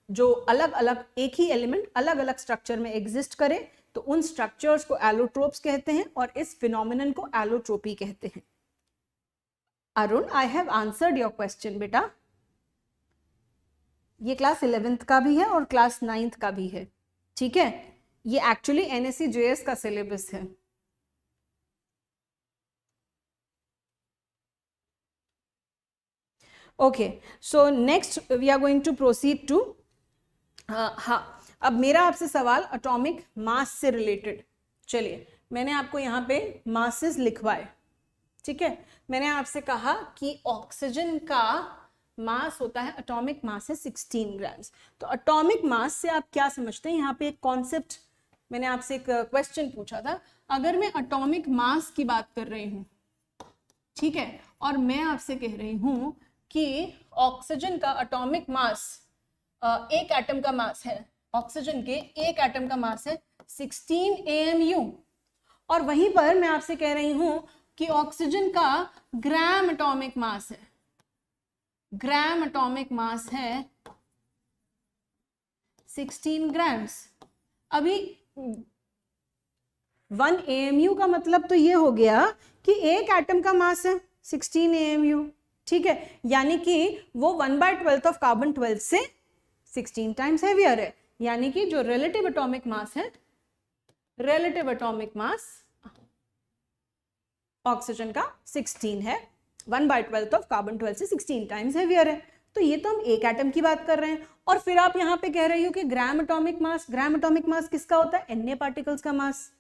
जो अलग अलग, एक ही एलिमेंट अलग अलग स्ट्रक्चर में एग्जिस्ट करे, तो उन स्ट्रक्चर्स को एलोट्रोप्स कहते हैं, और इस फिनोमिनन को एलोट्रोपी कहते हैं। अरुण, आई हैव आंसर्ड योर क्वेश्चन बेटा। ये क्लास 11th का भी है और क्लास 9th का भी है, ठीक है। ये एक्चुअली NSE-JS का सिलेबस है। Okay, so next we are going to proceed to, हाँ अब मेरा आपसे सवाल एटॉमिक मास से रिलेटेड, चलिए मैंने आपको यहाँ पे मासेस लिखवाए, ठीक है। मैंने आपसे कहा कि ऑक्सीजन का मास होता है, एटॉमिक मास है 16 ग्राम्स। तो एटॉमिक मास से आप क्या समझते हैं, यहाँ पे एक कॉन्सेप्ट, मैंने आपसे एक क्वेश्चन पूछा था, अगर मैं एटॉमिक मास की बात कर रही हूँ, ठीक है, और मैं आपसे कह रही हूँ कि ऑक्सीजन का एटॉमिक मास, एक एटम का मास है, ऑक्सीजन के एक एटम का मास है 16 AMU, और वहीं पर मैं आपसे कह रही हूं कि ऑक्सीजन का ग्राम एटॉमिक मास है, ग्राम एटॉमिक मास है 16 ग्राम्स। अभी 1 AMU का मतलब तो ये हो गया कि एक एटम का मास है 16 AMU, ठीक है, यानी कि वो 1/12 ऑफ कार्बन 12 से 16 टाइम्स हेवियर है, यानी कि जो रिलेटिव एटॉमिक मास है, रिलेटिव एटॉमिक मास ऑक्सीजन का 16 है, 1/12 ऑफ कार्बन 12 से 16 टाइम्स हेवियर है। तो ये तो हम एक एटम की बात कर रहे हैं, और फिर आप यहाँ पे कह रही हो कि gram atomic mass, gram atomic mass किसका होता है, Na पार्टिकल्स का मास,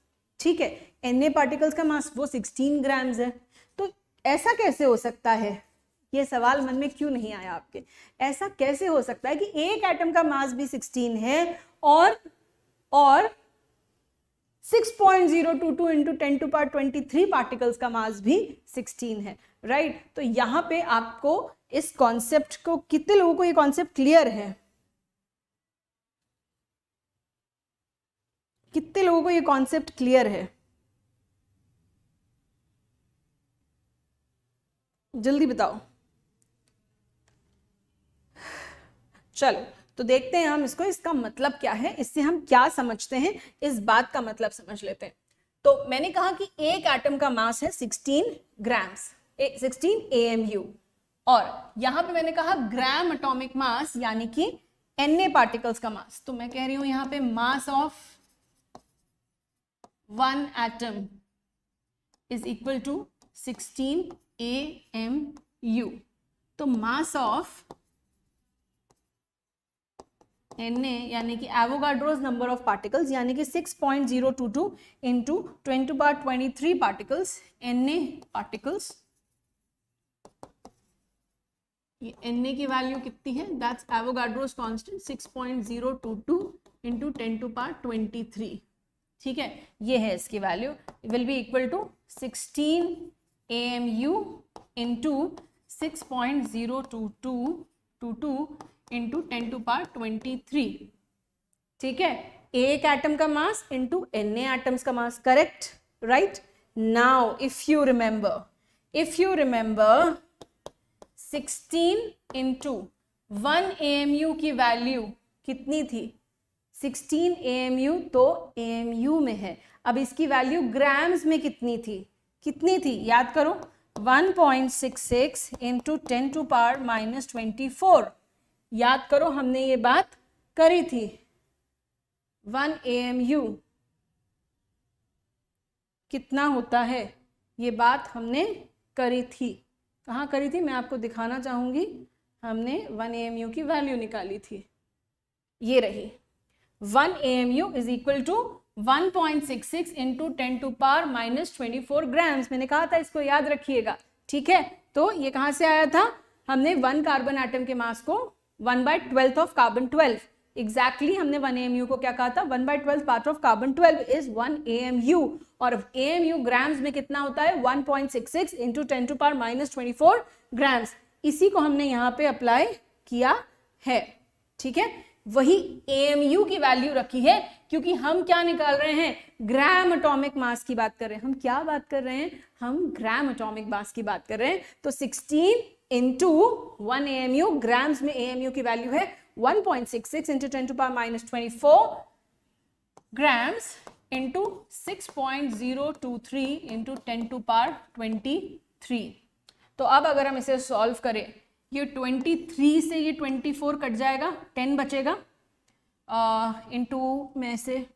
ठीक है, Na पार्टिकल्स का मास वो 16 ग्राम्स है। तो ऐसा कैसे हो सकता है, ये सवाल मन में क्यों नहीं आया आपके, ऐसा कैसे हो सकता है कि एक एटम का मास भी 16 है और 6.022 इंटू 10⁻23 पार्टिकल्स का मास भी 16 है, राइट। तो यहां पे आपको इस कॉन्सेप्ट को, कितने लोगों को ये कॉन्सेप्ट क्लियर है, कितने लोगों को ये कॉन्सेप्ट क्लियर है, जल्दी बताओ। चलो तो देखते हैं हम इसको, इसका मतलब क्या है, इससे हम क्या समझते हैं, इस बात का मतलब समझ लेते हैं। तो मैंने कहा कि एक एटम का मास है 16 ग्राम्स, 16 AMU, और यहां पे मैंने कहा ग्राम एटॉमिक मास यानी कि Na पार्टिकल्स का मास। तो मैं कह रही हूं यहां पे mass of 1 atom is equal to 16 AMU। तो मास ऑफ Na यानी कि एवोगाड्रोस नंबर ऑफ पार्टिकल्स, यानी कि 6.022 इंटू 10⁻23 पार्टिकल्स, Na पार्टिकल्स, ये Na की वैल्यू कितनी है, दैट्स एवोगाड्रोस कांस्टेंट 6.022 इंटू 10⁻23, ठीक है, ये है इसकी value, will be equal to 16 AMU into 6.022 into 10⁻23, ठीक है, एक एटम का मास इंटू Na एटम्स का mass, correct, right. Now if you remember 16 into 1 AMU की वैल्यू कितनी थी, 16 AMU तो AMU में है, अब इसकी वैल्यू ग्राम्स में कितनी थी, याद करो, 1.66 इंटू 10⁻⁻24, याद करो हमने ये बात करी थी, 1 AMU कितना होता है, ये बात हमने करी थी, कहाँ करी थी, मैं आपको दिखाना चाहूंगी, हमने 1 AMU की वैल्यू निकाली थी, ये रही, 1 AMU is equal to 1.66 into 10⁻⁻24 grams, मैंने कहा था इसको याद रखिएगा, ठीक है। तो ये कहाँ से आया था, हमने 1 कार्बन एटम के मास को 1/12 ऑफ कार्बन 12, एग्जैक्टली हमने 1 AMU को क्या कहा था, 1/12 part of carbon 12 is 1 AMU, और AMU ग्राम्स में कितना होता है, 1.66 इंटू 10⁻⁻24 ग्राम्स, इसी को हमने यहाँ पे अप्लाई किया है, ठीक है, वही AMU की वैल्यू रखी है, क्योंकि हम क्या निकाल रहे हैं, ग्राम एटॉमिक मास की बात कर रहे हैं, हम क्या बात कर रहे हैं, हम ग्राम एटॉमिक मास की बात कर रहे हैं। तो 16 इंटू 1 AMU, ग्राम्स में AMU की वैल्यू है 1.66 इंटू 10⁻⁻24 ग्राम्स इंटू 6.023 इंटू 10⁻23। तो अब अगर हम इसे सॉल्व करें, ये 23 से ये 24 कट जाएगा, 10 बचेगा इंटू में से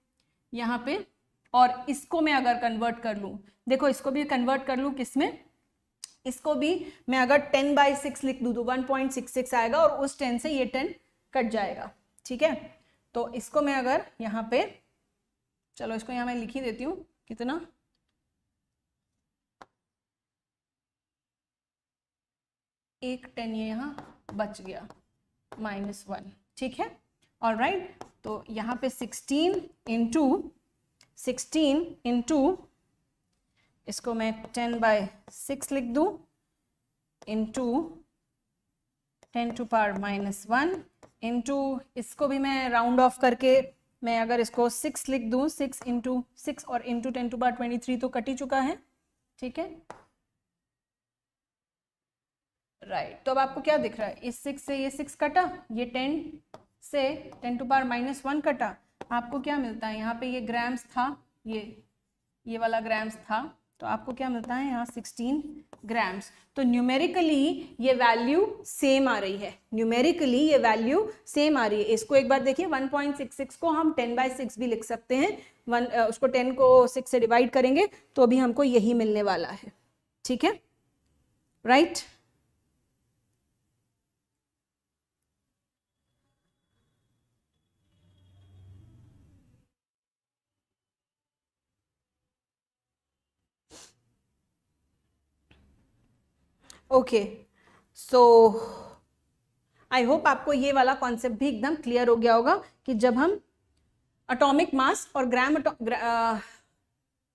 यहाँ पे, और इसको मैं अगर कन्वर्ट कर लूँ, देखो इसको भी कन्वर्ट कर लूँ किसमें, इसको भी मैं अगर 10/6 लिख दूँ तो 1.66 आएगा, और उस 10 से ये 10 कट जाएगा, ठीक है। तो इसको मैं अगर यहाँ पे, चलो इसको यहाँ मैं लिख ही देती हूँ, कितना, एक 10 ये यहाँ बच गया, -1, ठीक है। ऑलराइट, तो यहाँ पे 16 इंटू इसको मैं 10/6 लिख दूँ, इंटू 10⁻⁻1 इंटू, इसको भी मैं राउंड ऑफ करके मैं अगर इसको 6 लिख दूँ, 6 इंटू 6 और इंटू 10⁻23 तो कट ही चुका है, ठीक है। राइट, तो अब आपको क्या दिख रहा है, इस 6 से ये 6 कटा, ये 10 से 10⁻⁻1 कटा, आपको क्या मिलता है, यहाँ पे ये ग्राम्स था, ये वाला ग्राम्स था, तो आपको क्या मिलता है यहाँ 16 ग्राम्स। तो न्यूमेरिकली ये वैल्यू सेम आ रही है, न्यूमेरिकली ये वैल्यू सेम आ रही है। इसको एक बार देखिए, 1.66 को हम 10/6 भी लिख सकते हैं, उसको 10 को 6 से डिवाइड करेंगे तो भी हमको यही मिलने वाला है, ठीक है, राइट। ओके, सो आई होप आपको ये वाला कॉन्सेप्ट भी एकदम क्लियर हो गया होगा कि जब हम एटॉमिक मास और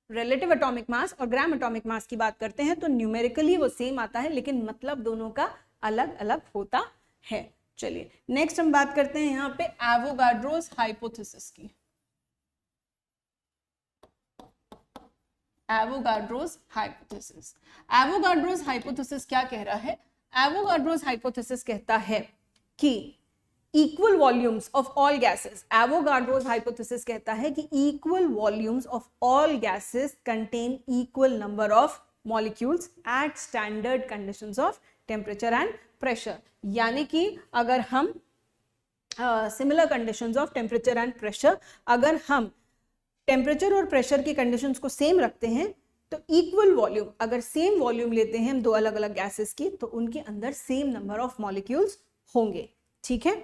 रिलेटिव एटॉमिक मास और ग्राम एटॉमिक मास की बात करते हैं तो न्यूमेरिकली वो सेम आता है, लेकिन मतलब दोनों का अलग अलग होता है। चलिए नेक्स्ट हम बात करते हैं यहाँ पे एवोगाड्रोस हाइपोथेसिस की। एवोगाड्रोस हाइपोथेसिस, एवोगाड्रोस हाइपोथेसिस क्या कह रहा है, एवोगाड्रोस हाइपोथेसिस कहता है कि equal volumes of all gases, Avogadro's hypothesis कहता है कि equal volumes of all gases contain equal number of molecules at standard conditions of temperature and pressure. यानी कि अगर हम similar conditions of temperature and pressure, अगर हम टेम्परेचर और प्रेशर की कंडीशंस को सेम रखते हैं तो इक्वल वॉल्यूम, अगर सेम वॉल्यूम लेते हैं हम दो अलग अलग गैसेस की, तो उनके अंदर सेम नंबर ऑफ मॉलिक्यूल्स होंगे, ठीक है।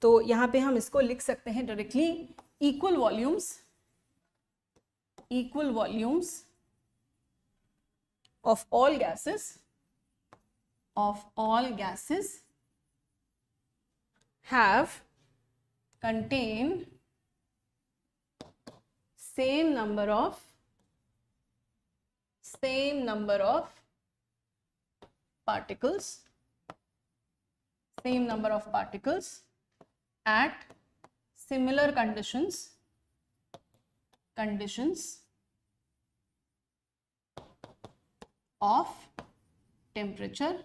तो यहां पे हम इसको लिख सकते हैं directly, equal volumes of all gases have contain same number of particles at similar conditions of temperature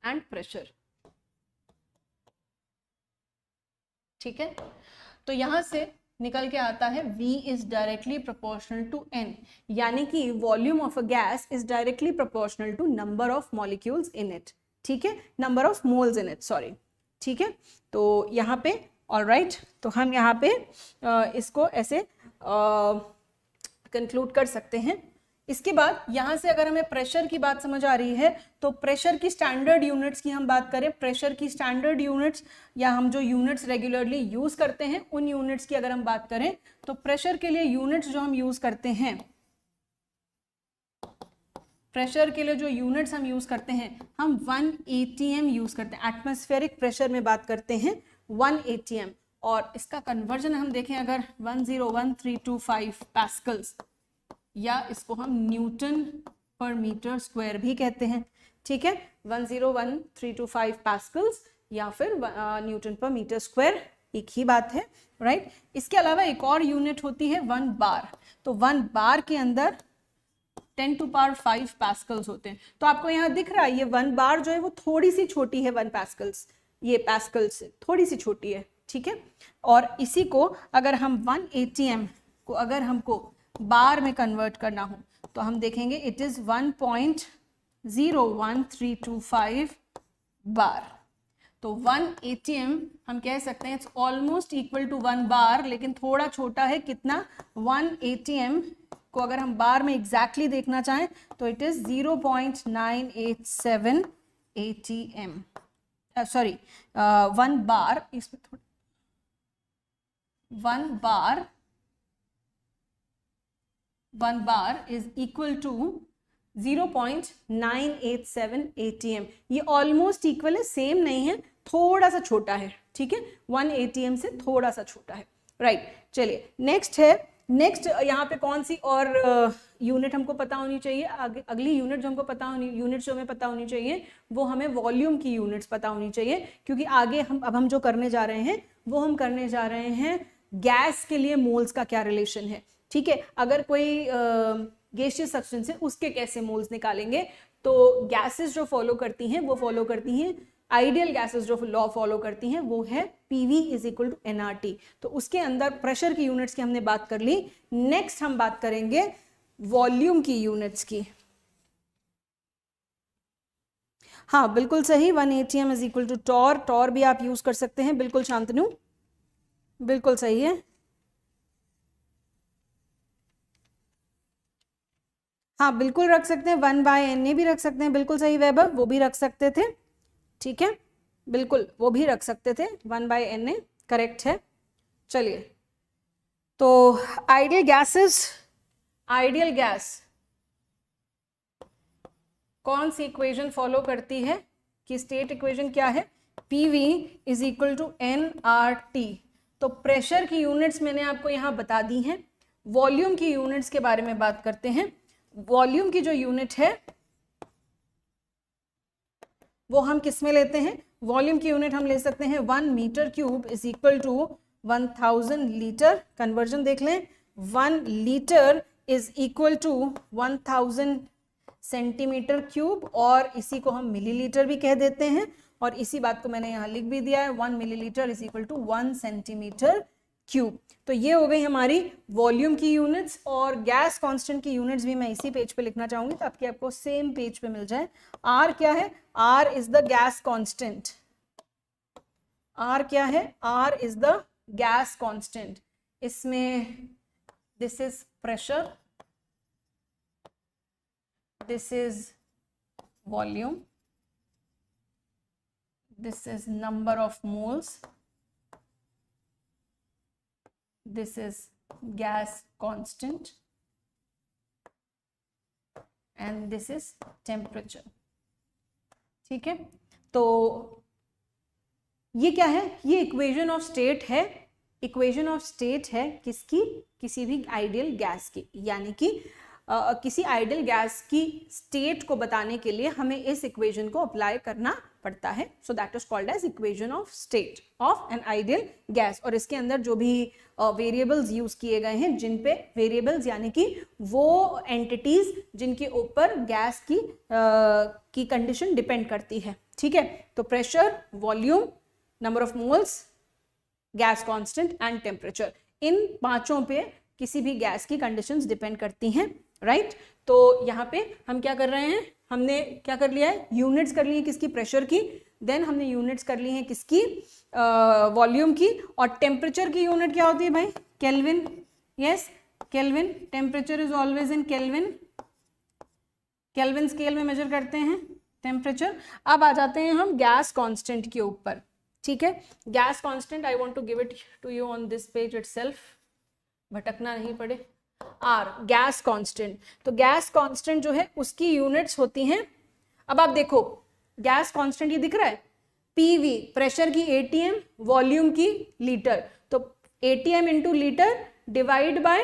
and pressure, ठीक है। तो यहां से निकल के आता है V is directly proportional to N, यानी कि volume of a gas is directly proportional to number of molecules in it, ठीक है, number of moles in it, sorry, ठीक है। तो यहाँ पे ऑलराइट, तो हम यहाँ पे इसको ऐसे कंक्लूड कर सकते हैं। इसके बाद यहाँ से अगर हमें प्रेशर की बात समझ आ रही है तो प्रेशर की स्टैंडर्ड यूनिट्स की हम बात करें, प्रेशर की स्टैंडर्ड यूनिट्स या हम जो यूनिट्स रेगुलरली यूज करते हैं उन यूनिट्स की अगर हम बात करें तो प्रेशर के लिए यूनिट्स जो हम यूज करते हैं, प्रेशर के लिए जो यूनिट्स हम यूज करते हैं, हम 1 atm यूज करते हैं, एटमॉस्फेरिक प्रेशर में बात करते हैं 1 atm, और इसका कन्वर्जन हम देखें अगर 101325 पास्कल्स, या इसको हम न्यूटन पर मीटर स्क्वायर भी कहते हैं, ठीक है, 101325 पास्कल्स या फिर न्यूटन पर मीटर स्क्वायर, एक ही बात है, राइट। इसके अलावा एक और यूनिट होती है 1 बार, तो 1 बार के अंदर 10⁵ पास्कल्स होते हैं। तो आपको यहाँ दिख रहा है ये 1 बार जो है वो थोड़ी सी छोटी है, 1 पास्कल्स, ये पास्कल्स से थोड़ी सी छोटी है, ठीक है। और इसी को अगर हम 1 atm को अगर हमको बार में कन्वर्ट करना हो तो हम देखेंगे इट इज 1.01325 बार। तो 1 atm हम कह सकते हैं इट्स ऑलमोस्ट इक्वल टू 1 बार, लेकिन थोड़ा छोटा है, कितना, 1 atm को अगर हम बार में एग्जैक्टली देखना चाहें तो it is 0.987 atm, sorry 1 bar, इसमें 1 bar is equal to 0.987 ATM। ये ऑलमोस्ट इक्वल है, सेम नहीं है, थोड़ा सा छोटा है, ठीक है, 1 ATM से थोड़ा सा छोटा है, राइट। चलिए नेक्स्ट है, नेक्स्ट यहाँ पे कौन सी और यूनिट हमको पता होनी चाहिए, अगली यूनिट जो हमको पता होनी, यूनिट जो हमें पता होनी चाहिए वो हमें वॉल्यूम की यूनिट्स पता होनी चाहिए, क्योंकि आगे हम जो करने जा रहे हैं वो हम करने जा रहे हैं गैस के लिए मोल्स का क्या रिलेशन है, ठीक है। अगर कोई गैसियस सब्सटेंस है उसके कैसे मोल्स निकालेंगे, तो गैसेस जो फॉलो करती हैं वो फॉलो करती हैं, आइडियल गैसेस जो लॉ फॉलो करती हैं वो है PV is equal to nRT। तो उसके अंदर प्रेशर की यूनिट्स की हमने बात कर ली। नेक्स्ट हम बात करेंगे वॉल्यूम की यूनिट्स की। हाँ बिल्कुल सही, 1 ATM is equal to torr, torr भी आप यूज कर सकते हैं, बिल्कुल शांतनु, बिल्कुल सही है। हाँ बिल्कुल रख सकते हैं, 1/NA भी रख सकते हैं, बिल्कुल सही वैभव, वो भी रख सकते थे, ठीक है, बिल्कुल वो भी रख सकते थे, 1/NA करेक्ट है। चलिए तो आइडियल गैसेस, आइडियल गैस कौन सी इक्वेशन फॉलो करती है, कि स्टेट इक्वेशन क्या है, PV is equal to nRT। तो प्रेशर की यूनिट्स मैंने आपको यहाँ बता दी हैं। वॉल्यूम की यूनिट्स के बारे में बात करते हैं। वॉल्यूम की जो यूनिट है वो हम किस में लेते हैं, वॉल्यूम की यूनिट हम ले सकते हैं 1 metre cube is equal to 1000 litre. Conversion देख लें, 1 litre is equal to 1000 centimetre cube, और इसी को हम मिलीलीटर भी कह देते हैं, और इसी बात को मैंने यहाँ लिख भी दिया है, 1 millilitre is equal to 1 centimetre cube. तो ये हो गई हमारी वॉल्यूम की यूनिट्स, और गैस कांस्टेंट की यूनिट्स भी मैं इसी पेज पे लिखना चाहूंगी ताकि आपको सेम पेज पे मिल जाए। आर क्या है, R is the gas constant, R क्या है, R is the gas constant. इसमें this is pressure, this is volume, this is number of moles, this is gas constant, and this is temperature, ठीक है। तो ये क्या है, ये इक्वेशन ऑफ स्टेट है, इक्वेशन ऑफ स्टेट है किसकी, किसी भी आइडियल गैस की, यानी कि किसी आइडियल गैस की स्टेट को बताने के लिए हमें इस इक्वेशन को अप्लाई करना पड़ता है। So that is called as equation of state of an ideal gas. और इसके अंदर जो भी वेरिएबल्स यूज किए गए हैं, जिन पे वेरिएबल्स यानी कि वो एंटिटीज जिनके ऊपर गैस की कंडीशन डिपेंड करती है, ठीक है। तो pressure, volume, number of moles, gas constant and temperature, इन पांचों पे किसी भी गैस की कंडीशंस डिपेंड करती हैं, राइट। तो यहाँ पे हम क्या कर रहे हैं, हमने क्या कर लिया है, यूनिट्स कर ली है किसकी, प्रेशर की, देन हमने यूनिट्स कर ली हैं किसकी, वॉल्यूम की। और टेम्परेचर की यूनिट क्या होती है भाई, kelvin, yes kelvin, temperature is always in kelvin, kelvin scale में मेजर करते हैं टेम्परेचर। अब आ जाते हैं हम गैस कांस्टेंट के ऊपर, ठीक है। Gas constant I want to give it to you on this page itself, भटकना नहीं पड़े। R, gas constant. तो गैस कांस्टेंट जो है उसकी यूनिट्स होती हैं, अब आप देखो गैस कांस्टेंट ये दिख रहा है, PV प्रेशर की ATM, वॉल्यूम की लीटर, तो ATM into litre divide by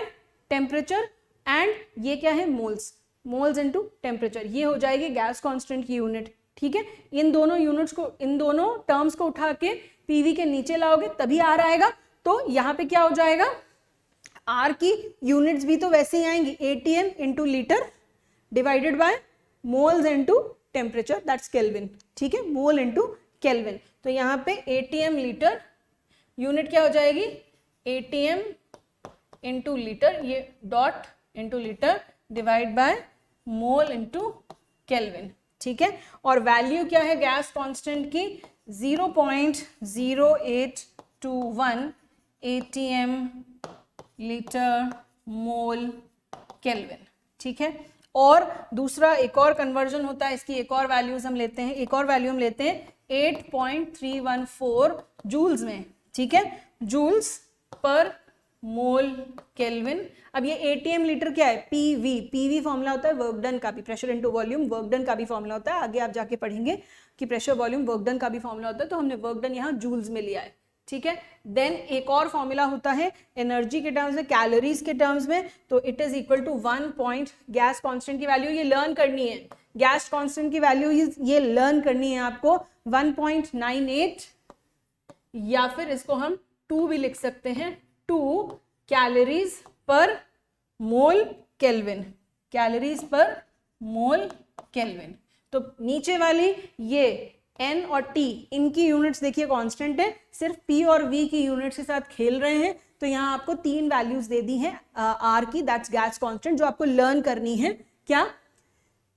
temperature, and ये क्या है, मोल्स, मोल्स इंटू टेम्परेचर, ये हो जाएगी गैस कांस्टेंट की यूनिट, ठीक है। इन दोनों यूनिट्स को, इन दोनों टर्म्स को उठा के PV के नीचे लाओगे तभी आर आएगा। तो यहाँ पे क्या हो जाएगा, आर की यूनिट्स भी तो वैसे ही आएंगी, ATM into litre divided by moles into temperature, that's kelvin, ठीक है, मोल इंटू केल्विन। तो यहाँ पे ATM लीटर यूनिट क्या हो जाएगी, ATM इंटू लीटर, ये dot into litre divide by mole into kelvin, ठीक है। और वैल्यू क्या है गैस कांस्टेंट की, 0.0821 ATM लीटर मोल केल्विन, ठीक है। और दूसरा एक और कन्वर्जन होता है, इसकी एक और वैल्यूज हम लेते हैं, एक और वैल्यू हम लेते हैं 8.314 जूल्स में, ठीक है, जूल्स पर मोल केल्विन। अब ये एटीएम लीटर क्या है, पीवी, पीवी फॉर्मूला होता है वर्क डन का भी, pressure into volume work done का भी फॉर्मूला होता है, आगे आप जाके पढ़ेंगे कि प्रेशर वॉल्यूम वर्क डन का भी फॉर्मूला होता है, तो हमने वर्क डन यहाँ जूल्स में लिया है, ठीक है। देन एक और फॉर्मूला होता है एनर्जी के टर्म्स में, कैलोरीज के टर्म्स में, तो it is equal to 1 point, gas constant की वैल्यू ये लर्न करनी है, गैस कांस्टेंट की वैल्यू ये लर्न करनी है आपको 1.98, या फिर इसको हम 2 भी लिख सकते हैं, 2 कैलोरीज पर मोल केल्विन, कैलोरीज पर मोल केल्विन। तो नीचे वाली ये N और T इनकी यूनिट्स देखिए कांस्टेंट है, सिर्फ P और V की यूनिट्स के साथ खेल रहे हैं, तो यहाँ आपको 3 वैल्यूज दे दी हैं R की, दैट्स गैस कांस्टेंट, जो आपको लर्न करनी है। क्या,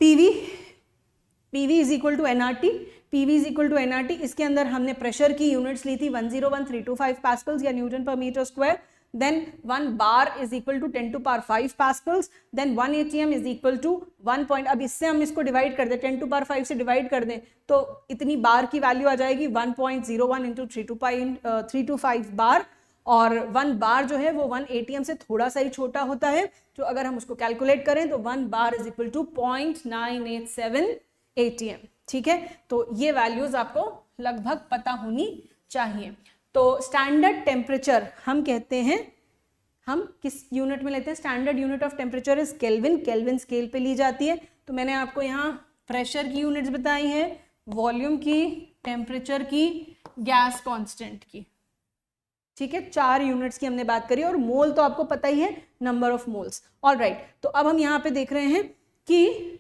PV is equal to NRT, PV is equal to NRT, इसके अंदर हमने प्रेशर की यूनिट्स ली थी 101325 पास्कल्स या न्यूटन पर metre square, then 1 bar is equal to 10 to power 5 pascals, then 1 atm is equal to 1 point, अब इससे हम इसको डिवाइड कर दें, 10 to power 5 से डिवाइड कर दें तो इतनी बार की वैल्यू आ जाएगी 1.01 इंटू 325 बार, और 1 बार जो है वो 1 atm से थोड़ा सा ही छोटा होता है, तो अगर हम उसको कैलकुलेट करें तो 1 bar is equal to 0.987 atm, ठीक है। तो ये वैल्यूज आपको लगभग पता होनी चाहिए। तो स्टैंडर्ड टेम्परेचर हम कहते हैं, हम किस यूनिट में लेते हैं, standard unit of temperature is kelvin, kelvin scale पे ली जाती है। तो मैंने आपको यहाँ प्रेशर की यूनिट्स बताई हैं, वॉल्यूम की, टेम्परेचर की, गैस कांस्टेंट की, ठीक है, 4 यूनिट्स की हमने बात करी, और मोल तो आपको पता ही है, नंबर ऑफ मोल्स। ऑलराइट, तो अब हम यहाँ पे देख रहे हैं कि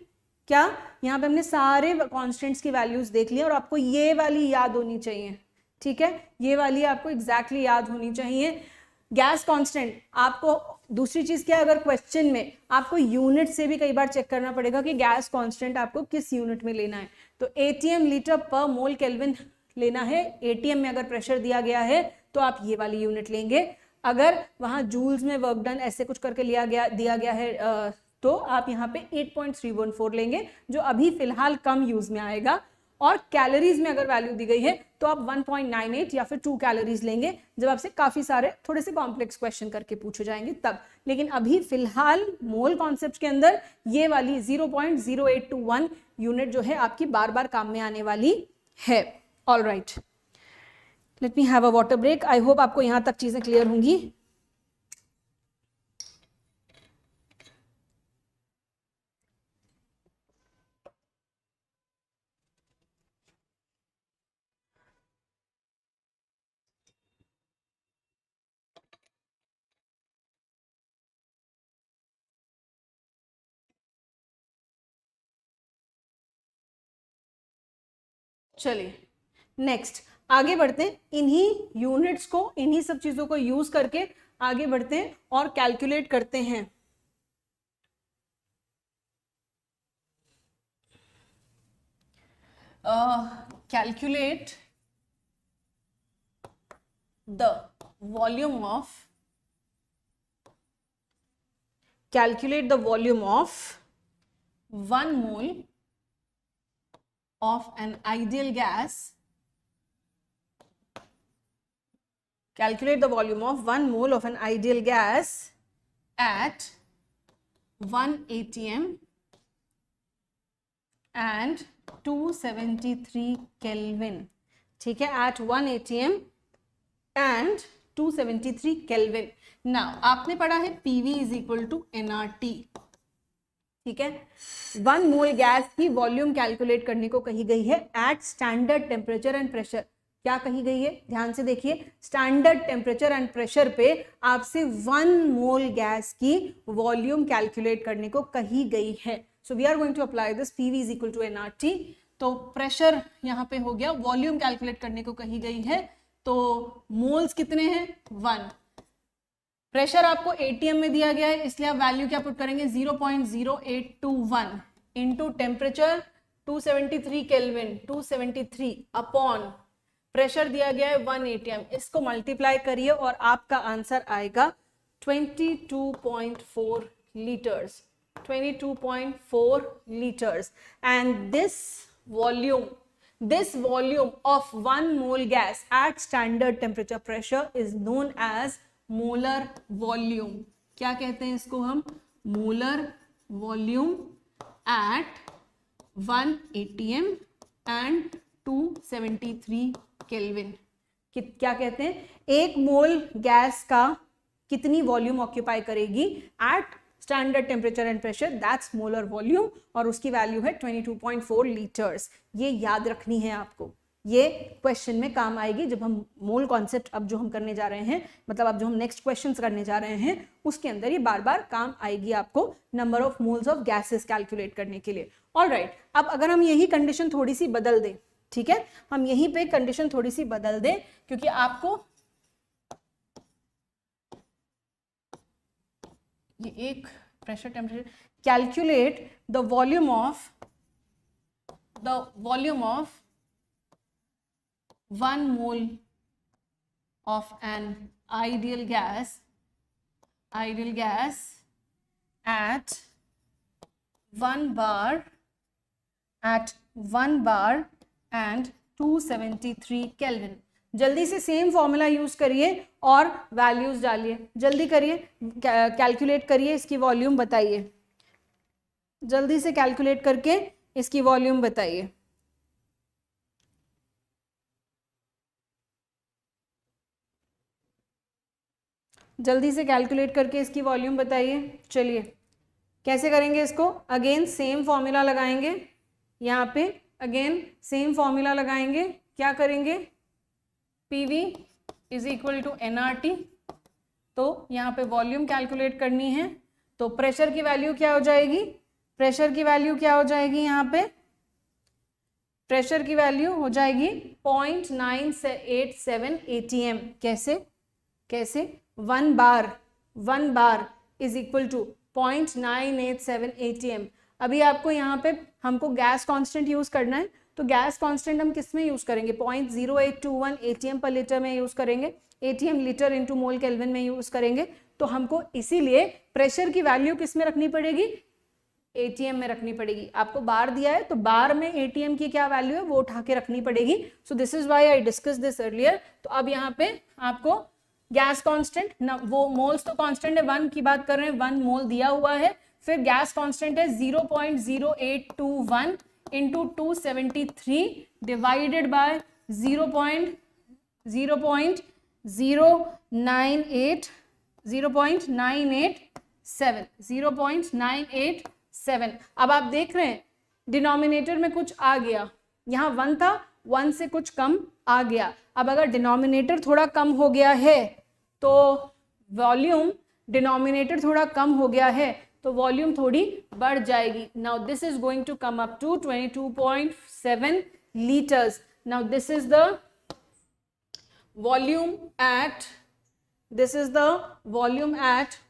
क्या, यहाँ पे हमने सारे कॉन्स्टेंट्स की वैल्यूज देख ली और आपको ये वाली याद होनी चाहिए, ठीक है, ये वाली आपको एग्जैक्टली याद होनी चाहिए। गैस कांस्टेंट आपको, दूसरी चीज क्या है, अगर क्वेश्चन में आपको यूनिट से भी कई बार चेक करना पड़ेगा कि गैस कांस्टेंट आपको किस यूनिट में लेना है, तो एटीएम लीटर पर मोल केल्विन लेना है। एटीएम में अगर प्रेशर दिया गया है तो आप ये वाली यूनिट लेंगे, अगर वहां जूल्स में वर्क डन ऐसे कुछ करके दिया गया है तो आप यहाँ पे 8.314 लेंगे, जो अभी फिलहाल कम यूज में आएगा। और कैलोरीज में अगर वैल्यू दी गई है तो आप 1.98 या फिर 2 कैलोरीज लेंगे, जब आपसे काफी सारे थोड़े से कॉम्प्लेक्स क्वेश्चन करके पूछे जाएंगे तब। लेकिन अभी फिलहाल मोल कॉन्सेप्ट के अंदर ये वाली 0.0821 यूनिट जो है आपकी बार बार काम में आने वाली है। Alright, let me have a water break. I hope आपको यहां तक चीजें क्लियर होंगी। चलिए नेक्स्ट आगे बढ़ते हैं, इन्हीं यूनिट्स को, इन्हीं सब चीजों को यूज करके आगे बढ़ते हैं और कैलकुलेट करते हैं। Calculate the volume of, calculate the volume of 1 mole of an ideal gas, calculate the volume of 1 mole of an ideal gas at 1 atm and 273 Kelvin, ठीक है, at 1 atm and 273 Kelvin। Now आपने पढ़ा है PV is equal to NRT, ठीक है। 1 mole gas की volume calculate करने को कही गई है at standard temperature and pressure. क्या कही गई है, ध्यान से देखिए, स्टैंडर्ड टेम्परेचर एंड प्रेशर पे आपसे 1 मोल गैस की वॉल्यूम कैलकुलेट करने को कही गई है। So we are going to apply this, PV is equal to NRT। तो प्रेशर यहाँ पे हो गया, वॉल्यूम कैलकुलेट करने को कही गई है, तो मोल्स कितने हैं, 1। प्रेशर आपको एटीएम में दिया गया है, इसलिए आप वैल्यू क्या पुट करेंगे, 0.0821 into temperature 273 kelvin, 273 upon pressure दिया गया है 1 एटीएम, इसको मल्टीप्लाई करिए और आपका आंसर आएगा 22.4 litres, 22.4 liters, and this volume of 1 mole gas at standard temperature pressure is known as molar volume, क्या कहते हैं इसको हम, molar volume at 1 atm and 273 kelvin. क्या कहते हैं, एक मोल गैस का कितनी वॉल्यूम ऑक्यूपाई करेगी at standard temperature and pressure, that's molar volume, और उसकी वैल्यू है 22.4 लीटर्स। ये याद रखनी है आपको, ये क्वेश्चन में काम आएगी जब हम मोल कॉन्सेप्ट अब जो हम करने जा रहे हैं, मतलब अब जो हम नेक्स्ट क्वेश्चंस करने जा रहे हैं उसके अंदर ये बार बार काम आएगी आपको number of moles of gases calculate करने के लिए। ऑलराइट, अब अगर हम यही कंडीशन थोड़ी सी बदल दें, ठीक है, हम यहीं पे कंडीशन थोड़ी सी बदल दें, क्योंकि आपको ये एक pressure temperature, calculate the volume of 1 mole of an ideal gas at 1 bar and 273 Kelvin। जल्दी से सेम फॉर्मूला यूज करिए और वैल्यूज डालिए, जल्दी करिए, कैलकुलेट करिए, इसकी वॉल्यूम बताइए, जल्दी से कैलकुलेट करके इसकी वॉल्यूम बताइए। जल्दी से कैलकुलेट करके इसकी वॉल्यूम बताइए। चलिए कैसे करेंगे इसको, अगेन सेम फॉर्मूला लगाएंगे, यहाँ पे अगेन सेम फॉर्मूला लगाएंगे, क्या करेंगे, PV is equal to nRT। तो यहाँ पे वॉल्यूम कैलकुलेट करनी है, तो प्रेशर की वैल्यू क्या हो जाएगी, प्रेशर की वैल्यू क्या हो जाएगी, यहाँ पे प्रेशर की वैल्यू हो जाएगी 0.987 atm। कैसे 1 bar is equal to 0.987 atm। अभी आपको यहाँ पे हमको गैस कांस्टेंट यूज करना है, तो गैस कांस्टेंट हम किस में यूज करेंगे, 0.0821 atm पर लीटर में यूज करेंगे, atm लीटर इंटू मोल केल्विन में यूज करेंगे। तो हमको इसीलिए प्रेशर की वैल्यू किस में रखनी पड़ेगी, atm में रखनी पड़ेगी। आपको बार दिया है तो बार में atm की क्या वैल्यू है वो उठा के रखनी पड़ेगी। सो this is why I discuss this earlier. तो अब यहाँ पे आपको गैस कांस्टेंट न, वो मोल्स तो कांस्टेंट है, 1 की बात कर रहे हैं, 1 मोल दिया हुआ है, फिर गैस कांस्टेंट है 0.0821 इंटू 273 डिवाइडेड बाय 0.987। अब आप देख रहे हैं डिनोमिनेटर में कुछ आ गया, यहाँ 1 था, 1 से कुछ कम आ गया। अब अगर डिनोमिनेटर थोड़ा कम हो गया है तो वॉल्यूम, डिनोमिनेटर थोड़ा कम हो गया है तो वॉल्यूम थोड़ी बढ़ जाएगी। Now this is going to come up to 22.7 litres. Now this is the volume at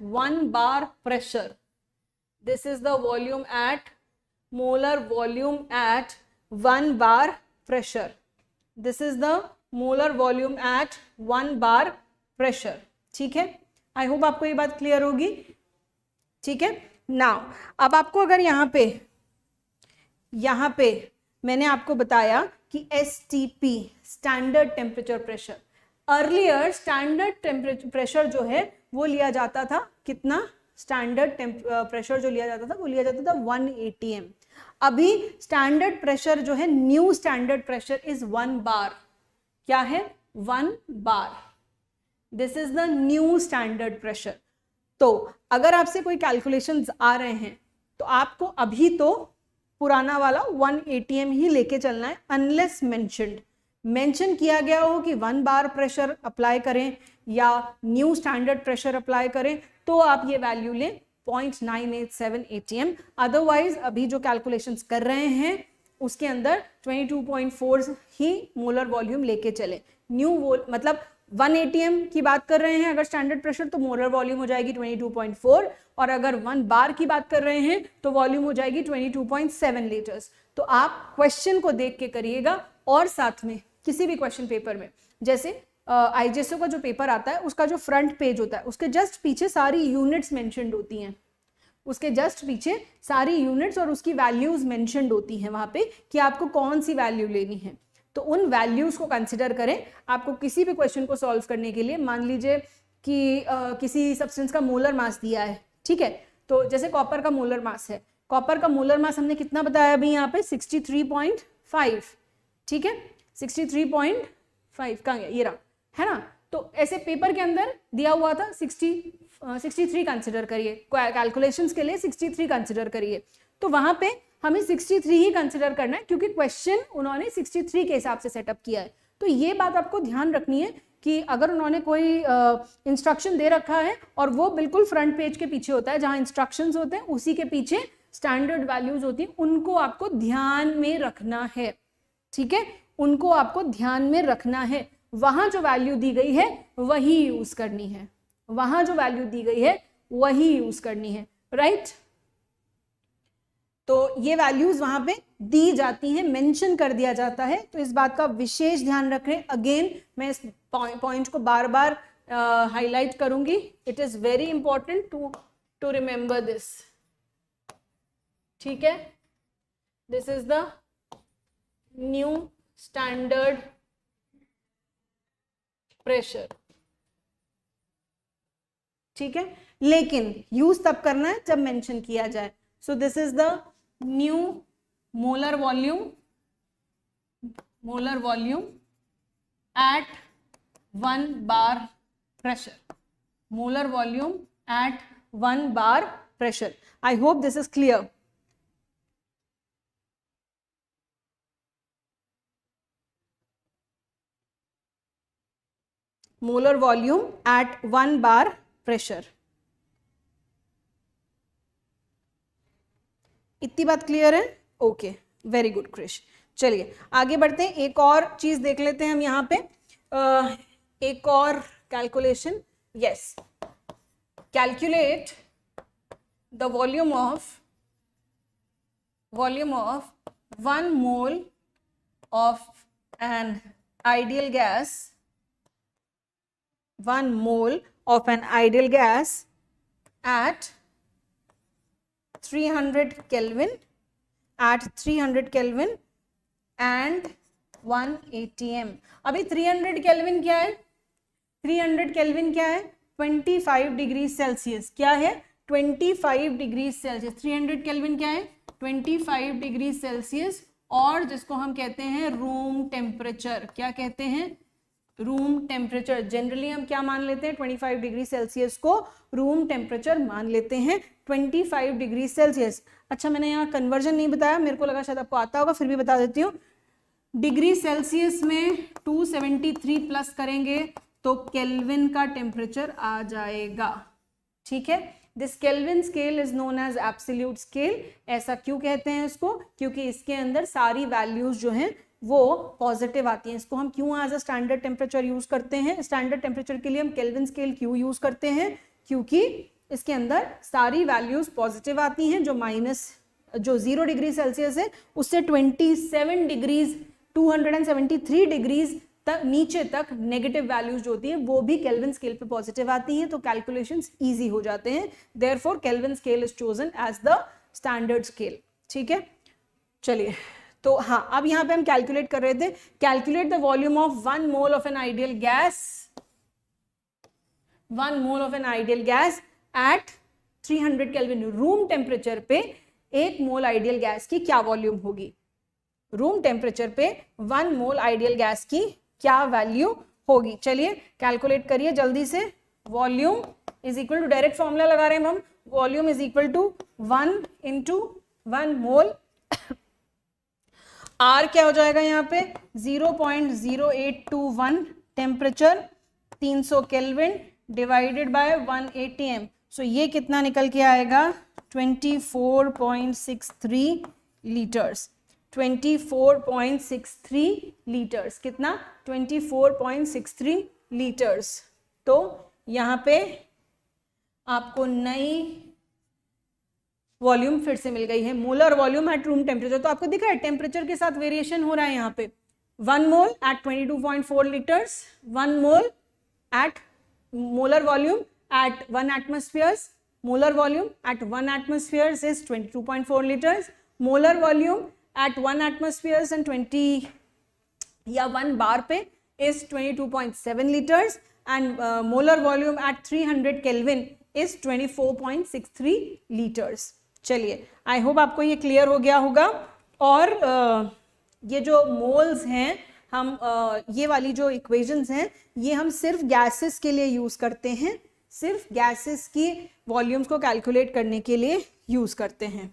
1 bar pressure. This is the volume at molar volume at 1 bar pressure. This is the molar volume at 1 bar pressure. ठीक है, आई hope आपको ये बात clear होगी। ठीक है, now अब आपको अगर यहाँ पे मैंने आपको बताया कि STP standard temperature pressure, earlier standard temperature pressure जो है वो लिया जाता था, कितना, स्टैंडर्ड प्रेशर जो लिया जाता था वो लिया जाता था 1 atm। अभी स्टैंडर्ड प्रेशर जो है, new standard pressure is 1 bar. क्या है, 1 bar. This is the new standard pressure. तो अगर आपसे कोई कैलकुलेशंस आ रहे हैं तो आपको अभी तो पुराना वाला 1 atm ही लेके चलना है, अनलेस मेंशन किया गया हो कि 1 बार प्रेशर अप्लाई करें या न्यू स्टैंडर्ड प्रेशर अप्लाई करें, तो आप ये वैल्यू लें 0.987 atm। अदरवाइज अभी जो कैलकुलेशंस कर रहे हैं उसके अंदर 22.4 ही मोलर वॉल्यूम लेके चले। मतलब 1 atm की बात कर रहे हैं अगर स्टैंडर्ड प्रेशर, तो मोलर वॉल्यूम हो जाएगी 22.4, और अगर 1 बार की बात कर रहे हैं तो वॉल्यूम हो जाएगी 22.7 लीटर्स। तो आप क्वेश्चन को देख के करिएगा, और साथ में किसी भी क्वेश्चन पेपर में, जैसे IGSO का जो पेपर आता है उसका जो फ्रंट पेज होता है उसके जस्ट पीछे सारी यूनिट्स मेंशन्ड होती हैं, उसके जस्ट पीछे सारी यूनिट्स और उसकी वैल्यूज मेंशन्ड होती हैं वहाँ पे कि आपको कौन सी वैल्यू लेनी है। तो उन वैल्यूज को कंसिडर करें आपको किसी भी क्वेश्चन को सॉल्व करने के लिए। मान लीजिए कि किसी सब्सटेंस का मोलर मास दिया है, ठीक है, तो जैसे कॉपर का मोलर मास है, कॉपर का मोलर मास हमने कितना बताया अभी यहाँ पे 63.5, ठीक है, 63.5 कहाँ गया, ये रहा, है ना। तो ऐसे पेपर के अंदर दिया हुआ था 63 कंसिडर करिए, कैलकुलेशंस के लिए 63 कंसिडर करिए, तो वहां पे हमें 63 ही कंसिडर करना है क्योंकि क्वेश्चन उन्होंने 63 के हिसाब से सेटअप किया है। तो ये बात आपको ध्यान रखनी है कि अगर उन्होंने कोई इंस्ट्रक्शन दे रखा है और वो बिल्कुल फ्रंट पेज के पीछे होता है, जहां इंस्ट्रक्शंस होते हैं उसी के पीछे स्टैंडर्ड वैल्यूज होती हैं, उनको आपको ध्यान में रखना है, ठीक है, उनको आपको ध्यान में रखना है। वहां जो वैल्यू दी गई है वही यूज करनी है, वहां जो वैल्यू दी गई है वही यूज करनी है, राइट। तो ये वैल्यूज वहां पे दी जाती हैं, मेंशन कर दिया जाता है, तो इस बात का विशेष ध्यान रखें। अगेन मैं इस पॉइंट को बार बार हाईलाइट करूंगी, it is very important to remember this, ठीक है। This is the new standard pressure, ठीक है, लेकिन यूज तब करना है जब मेंशन किया जाए। सो this is the new molar volume at 1 bar pressure, molar volume at 1 bar pressure. I hope this is clear. Molar volume at 1 bar pressure. इतनी बात क्लियर है? Okay, very good Krish. चलिए आगे बढ़ते हैं, एक और चीज देख लेते हैं हम यहाँ पे, एक और calculation. Yes, calculate the volume of 1 mole of an ideal gas, 1 mole of an ideal gas at 300 Kelvin, at 300 Kelvin and 1 atm। अभी 300 केल्विन क्या है? 300 केल्विन क्या है? 25 डिग्री सेल्सियस। क्या है? 25 डिग्री सेल्सियस। 300 केल्विन क्या है? 25 डिग्री सेल्सियस, और जिसको हम कहते हैं रूम टेम्परेचर। क्या कहते हैं? Room temperature. जनरली हम क्या मान लेते हैं? 25 डिग्री सेल्सियस को रूम टेम्परेचर मान लेते हैं। 25 डिग्री सेल्सियस। अच्छा, मैंने यहाँ कन्वर्जन नहीं बताया, मेरे को लगा शायद आपको आता होगा, फिर भी बता देती हूँ। डिग्री सेल्सियस में 273 प्लस करेंगे तो केल्विन का टेम्परेचर आ जाएगा। ठीक है, this kelvin scale is known as absolute scale. ऐसा क्यों कहते हैं इसको? क्योंकि इसके अंदर सारी वैल्यूज जो हैं वो पॉजिटिव आती हैं। इसको हम क्यों as a standard temperature use करते हैं? स्टैंडर्ड टेम्परेचर के लिए हम केल्विन स्केल क्यों यूज करते हैं? क्योंकि इसके अंदर सारी वैल्यूज पॉजिटिव आती हैं। जो 0 डिग्री सेल्सियस है उससे 27 डिग्रीज 273 डिग्रीज तक नीचे तक नेगेटिव वैल्यूज जो होती है वो भी केल्विन स्केल पे पॉजिटिव आती हैं, तो कैलकुलेशंस इजी हो जाते हैं। Therefore kelvin scale is chosen as the standard scale. ठीक है, चलिए तो हाँ, अब यहाँ पे हम कैलकुलेट कर रहे थे, calculate the volume of 1 mole of an ideal gas, 1 mole of an ideal gas eight 300 kelvin. Room temperature पे 1 मोल आइडियल गैस की क्या वॉल्यूम होगी? रूम टेम्परेचर पे 1 मोल आइडियल गैस की क्या वैल्यू होगी? चलिए कैलकुलेट करिए जल्दी से। Volume is equal to, direct formula लगा रहे हैं हम, volume is equal to 1 into 1 mole. R क्या हो जाएगा यहाँ पे? 0.0821 temperature 300 kelvin divided by 1 atm। So ये कितना निकल के आएगा? 24.63 लीटर्स। 24.63 लीटर्स। कितना? 24.63 लीटर्स। तो यहाँ पे आपको नई वॉल्यूम फिर से मिल गई है, molar volume at room temperature. तो आपको दिख रहा है टेम्परेचर के साथ वेरिएशन हो रहा है यहाँ पे। 1 mole at 22.4 litres, 1 mole at molar volume at 1 atmospheres, molar volume at 1 atmospheres is 22.4 liters, molar volume at 1 atmospheres and 1 bar पे is 22.7 liters, and molar volume at 300 Kelvin is 24.63 liters. चलिए, आई hope आपको ये clear हो गया होगा। और ये जो मोल्स हैं, हम ये वाली जो इक्वेशंस हैं, ये हम सिर्फ गैसेस के लिए यूज करते हैं, सिर्फ गैसेस की वॉल्यूम्स को कैलकुलेट करने के लिए यूज करते हैं।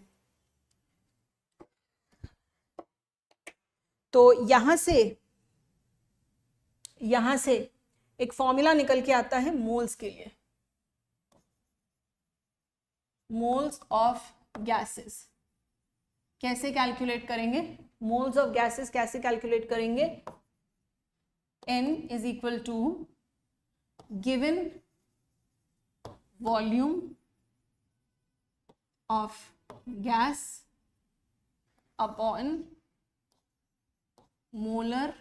तो यहां से एक फॉर्मूला निकल के आता है मोल्स के लिए, मोल्स ऑफ गैसेस। कैसे कैलकुलेट करेंगे मोल्स ऑफ गैसेस, कैसे कैलकुलेट करेंगे? n is equal to given volume of gas upon molar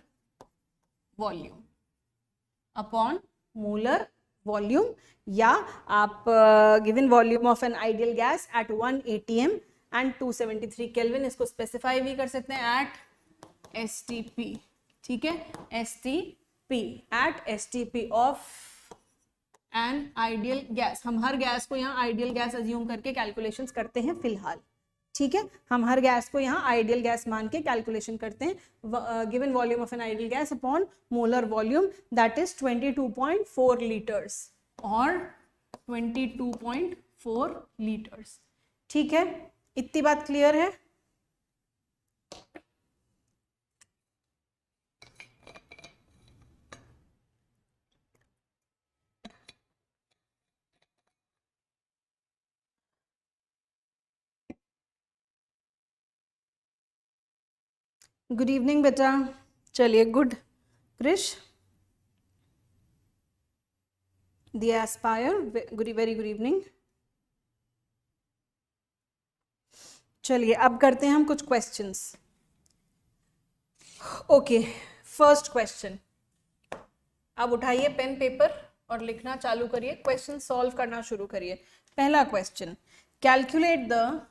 volume, upon molar volume, या आप given volume of an ideal gas at 1 atm and 273 kelvin, इसको specify भी कर सकते हैं एट STP। ठीक है, STP, at STP of an ideal gas. हम हर गैस को यहाँ आइडियल गैस अज्यूम करके कैलकुलेशंस करते हैं फिलहाल। ठीक है, हम हर गैस को यहाँ आइडियल गैस मान के कैलकुलेशन करते हैं। Given volume of an ideal gas upon molar volume, that is 22.4 litres और 22.4 लीटर्स। ठीक है, इतनी बात क्लियर है? गुड इवनिंग बेटा। चलिए, good Krish, the aspire, very good evening. चलिए, अब करते हैं हम कुछ क्वेश्चंस। Okay, first question. अब उठाइए पेन पेपर और लिखना चालू करिए, क्वेश्चन सॉल्व करना शुरू करिए। पहला क्वेश्चन, कैलकुलेट द,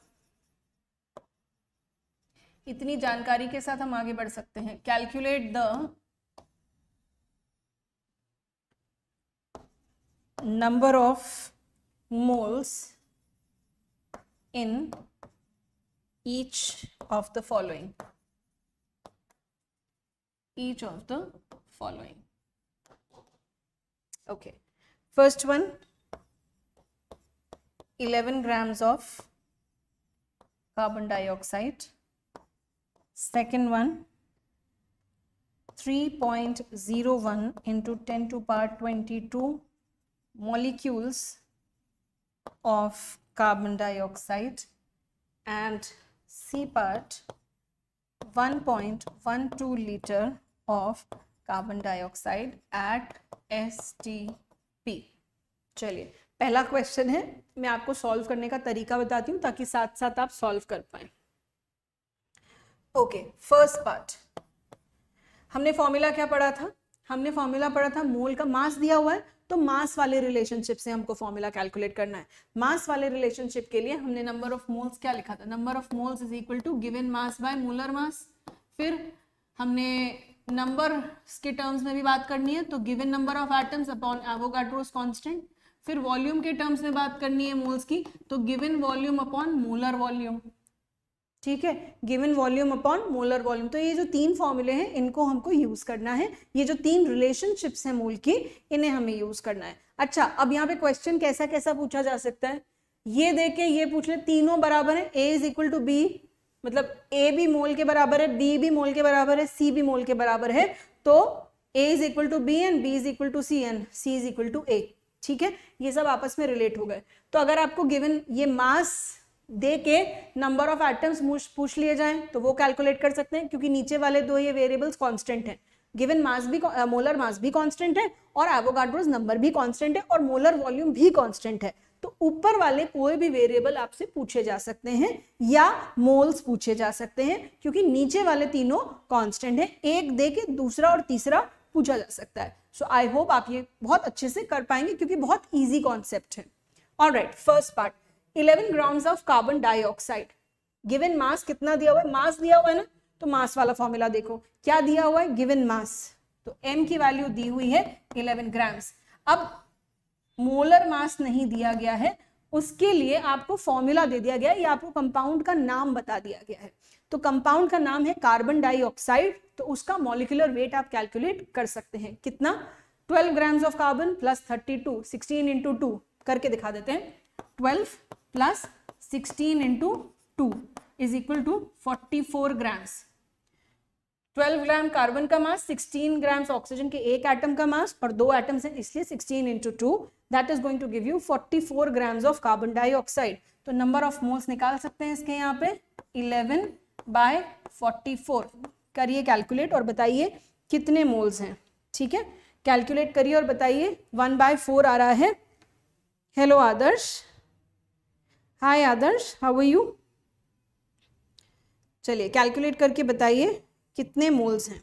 इतनी जानकारी के साथ हम आगे बढ़ सकते हैं। Calculate the number of moles in each of the following, each of the following. Okay, first one, 11 grams of carbon dioxide. Second one, 3.01 into 10 to power 22 molecules of carbon dioxide, and C part 1.12 liter of carbon dioxide at STP. चलिए, पहला question है, मैं आपको solve करने का तरीका बताती हूँ ताकि साथ साथ आप सॉल्व कर पाए। ओके, फर्स्ट पार्ट, हमने फॉर्मूला क्या पढ़ा था? हमने फॉर्मूला पढ़ा था, मोल का मास दिया हुआ है तो मास वाले रिलेशनशिप से हमको फॉर्मूला कैलकुलेट करना है। मास वाले रिलेशनशिप के लिए हमने नंबर ऑफ मोल्स क्या लिखा था? Number of moles is equal to given mass by molar mass. फिर हमने नंबर के टर्म्स में भी बात करनी है तो given number of atoms upon Avogadro's constant. फिर वॉल्यूम के टर्म्स में बात करनी है मोल्स की तो given volume upon molar volume. ठीक है, given volume upon molar volume. तो ये जो तीन फॉर्मूले हैं इनको हमको यूज करना है, ये जो तीन रिलेशनशिप्स हैं मोल की, इन्हें हमें यूज करना है। अच्छा, अब यहाँ पे क्वेश्चन कैसा कैसा पूछा जा सकता है? ये देख के ये पूछ ले, तीनों बराबर है, A is equal to B, मतलब A भी मोल के बराबर है, B भी मोल के बराबर है, C भी मोल के बराबर है, तो A is equal to B and B is equal to C and C is equal to A। ठीक है, ये सब आपस में रिलेट हो गए। तो अगर आपको गिवन ये मास दे के नंबर ऑफ एटम्स पूछ लिए जाएं तो वो कैलकुलेट कर सकते हैं, क्योंकि नीचे वाले दो ये वेरिएबल्स कांस्टेंट हैं। गिवन मास भी, मोलर मास भी कांस्टेंट है और एवोगाड्रोस नंबर भी कांस्टेंट है और मोलर वॉल्यूम भी कांस्टेंट है। तो ऊपर वाले कोई भी वेरिएबल आपसे पूछे जा सकते हैं या मोल्स पूछे जा सकते हैं, क्योंकि नीचे वाले तीनों कांस्टेंट है। एक दे के दूसरा और तीसरा पूछा जा सकता है। सो आई होप आप ये बहुत अच्छे से कर पाएंगे क्योंकि बहुत ईजी कॉन्सेप्ट है। Alright, first part, 11 grams of carbon dioxide. Given mass कितना दिया हुआ है? मास दिया हुआ है ना, तो मास वाला फॉर्मूला देखो क्या दिया हुआ है, गिवन मास। तो m की वैल्यू दी हुई है 11 ग्राम्स। अब मोलर मास नहीं दिया गया है, उसके लिए आपको फॉर्मूला दे दिया गया है, या आपको कंपाउंड का नाम बता दिया गया है। तो कंपाउंड का नाम है कार्बन डाइऑक्साइड, तो उसका मॉलिक्यूलर वेट आप कैलकुलेट कर सकते हैं। कितना? 12 grams of carbon plus 32, 16 into 2 करके दिखा देते हैं। 12 plus 16 into 2 is equal to 44 grams. 12 gram carbon का मास, 16 ग्राम्स ऑक्सीजन के एक एटम का मास, और 2 एटम्स हैं इसलिए 16 into 2, that is going to give you 44 grams of carbon dioxide. तो नंबर ऑफ मोल्स निकाल सकते हैं इसके यहाँ पे 11/44। करिए कैलकुलेट और बताइए कितने मोल्स हैं। ठीक है, कैलकुलेट करिए और बताइए। 1/4 आ रहा है। Hello Adarsh, hi Adarsh, how are you? चलिए कैलकुलेट करके बताइए कितने मोल्स हैं।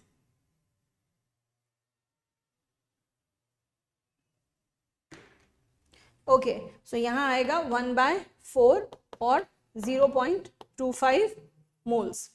ओके, सो यहां आएगा 1/4 और 0.25 मोल्स।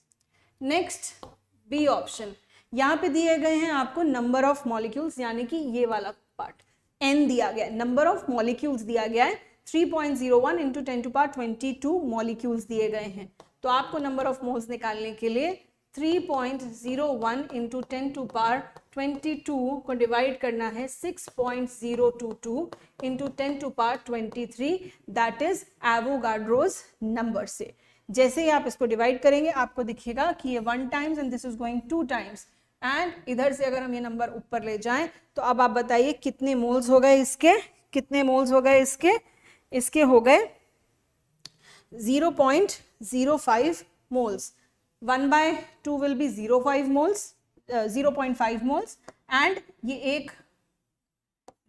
नेक्स्ट बी ऑप्शन, यहां पे दिए गए हैं आपको नंबर ऑफ मॉलिक्यूल्स, यानी कि ये वाला पार्ट n दिया गया है, नंबर ऑफ मॉलिक्यूल्स दिया गया है 3.01 इंटू 10⁻22 मॉलिक्यूल्स दिए गए हैं। तो आपको नंबर ऑफ मोल्स निकालने के लिए 3.01 इंटू 10⁻22 को डिवाइड करना है 6.022 into 10⁻23, that is Avogadro's number से। जैसे ही आप इसको डिवाइड करेंगे आपको दिखेगा कि ये 1 times and this is going 2 times, and इधर से अगर हम ये नंबर ऊपर ले जाएं तो अब आप बताइए कितने मोल्स हो गए इसके, कितने मोल्स हो गए इसके? इसके हो गए 0.05 moles. 1/2 will be 0.5 moles, 0.5 moles, and ये एक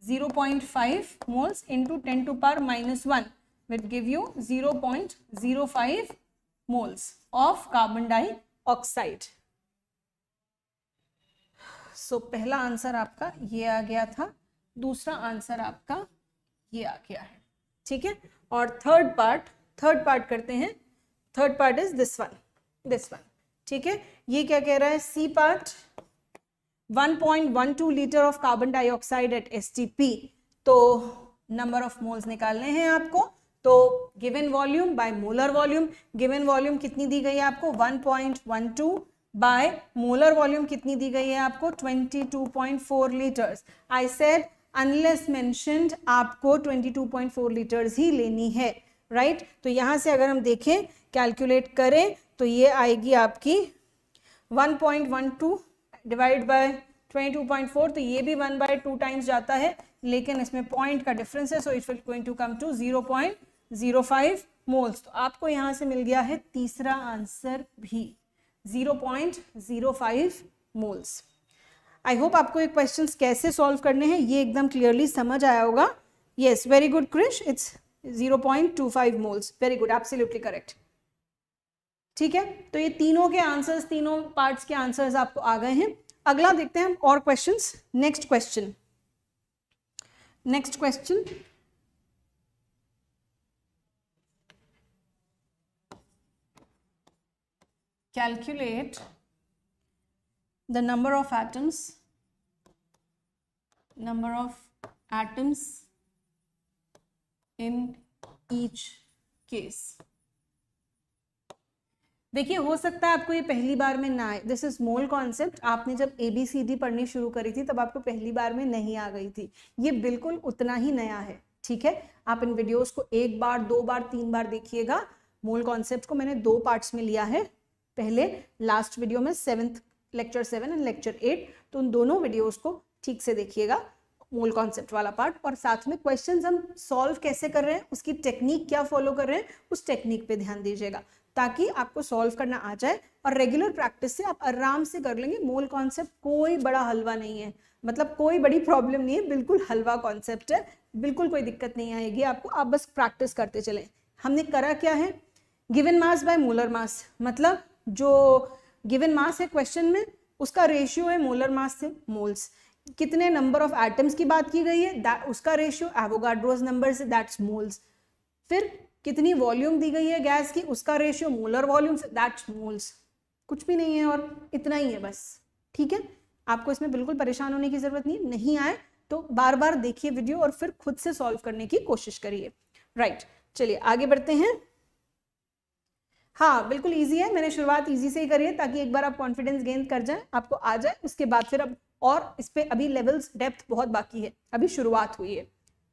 0.5 moles into 10⁻⁻1 will give you 0.05 moles of carbon dioxide. So पहला आंसर आपका ये आ गया था, दूसरा आंसर आपका ये आ गया है। ठीक है, और थर्ड पार्ट करते हैं। Third part is this one. ठीक है, ये क्या कह रहा है? C part 1.12 litre of carbon dioxide at STP। तो नंबर ऑफ मोल्स निकालने हैं आपको। तो given volume by molar volume, given volume कितनी दी गई है आपको? 1.12 बाय मोलर वॉल्यूम कितनी दी गई है आपको? 22.4 litres. I said unless mentioned आपको 22.4 लीटर्स ही लेनी है, राइट? तो यहां से अगर हम देखें, कैलकुलेट करें, तो ये आएगी आपकी 1.12 डिवाइड बाय 22.4, तो ये भी 1/2 टाइम्स जाता है, लेकिन इसमें पॉइंट का डिफरेंस है, so it will going to come to 0.05 moles. तो आपको यहां से मिल गया है तीसरा आंसर भी 0.05 मोल्स। आई होप आपको ये क्वेश्चंस कैसे सॉल्व करने हैं ये एकदम क्लियरली समझ आया होगा। Yes, very good Krish, it's 0.25 moles. Very good, absolutely correct. ठीक है, तो ये तीनों के आंसर्स, तीनों पार्ट्स के आंसर्स आपको आ गए हैं। अगला देखते हैं हम और questions. Next question calculate the number of atoms in each case। देखिए, हो सकता है आपको ये पहली बार में ना आए। This is mole concept. आपने जब ABCD पढ़नी शुरू करी थी तब आपको पहली बार में नहीं आ गई थी। ये बिल्कुल उतना ही नया है। ठीक है, आप इन वीडियोस को 1 बार 2 बार 3 बार देखिएगा। मोल कॉन्सेप्ट को मैंने 2 पार्ट्स में लिया है। पहले लास्ट वीडियो में लेक्चर 7 एंड लेक्चर 8, तो उन दोनों वीडियोस को ठीक से देखिएगा, मोल कॉन्सेप्ट वाला पार्ट, और साथ में क्वेश्चंस हम सॉल्व कैसे कर रहे हैं, उसकी टेक्निक क्या फॉलो कर रहे हैं, उस टेक्निक पे ध्यान दीजिएगा, ताकि आपको सॉल्व करना आ जाए। और रेगुलर प्रैक्टिस से आप आराम से कर लेंगे। मोल कॉन्सेप्ट कोई बड़ा हलवा नहीं है, मतलब कोई बड़ी प्रॉब्लम नहीं है, बिल्कुल हलवा कॉन्सेप्ट है, बिल्कुल कोई दिक्कत नहीं आएगी आपको। आप बस प्रैक्टिस करते चलें। हमने करा क्या है? गिवन मास बाय मोलर मास, मतलब जो गिवन मास है क्वेश्चन में उसका रेशियो है मोलर मास से मोल्स। कितने नंबर ऑफ एटम्स की बात की गई है, उसका रेशियो एवोगाड्रोस नंबर से, दैट्स मोल्स। फिर कितनी वॉल्यूम दी गई है गैस की, उसका रेशियो मोलर वॉल्यूम से, दैट्स मोल्स। कुछ भी नहीं है और इतना ही है बस। ठीक है, आपको इसमें बिल्कुल परेशान होने की जरूरत नहीं आए, तो बार बार देखिए वीडियो और फिर खुद से सॉल्व करने की कोशिश करिए। राइट, चलिए आगे बढ़ते हैं। हाँ बिल्कुल इजी है, मैंने शुरुआत इजी से ही करी है ताकि एक बार आप कॉन्फिडेंस गेन कर जाए, आपको आ जाए, उसके बाद फिर अब और इस पे अभी लेवल्स डेप्थ बहुत बाकी है, अभी शुरुआत हुई है।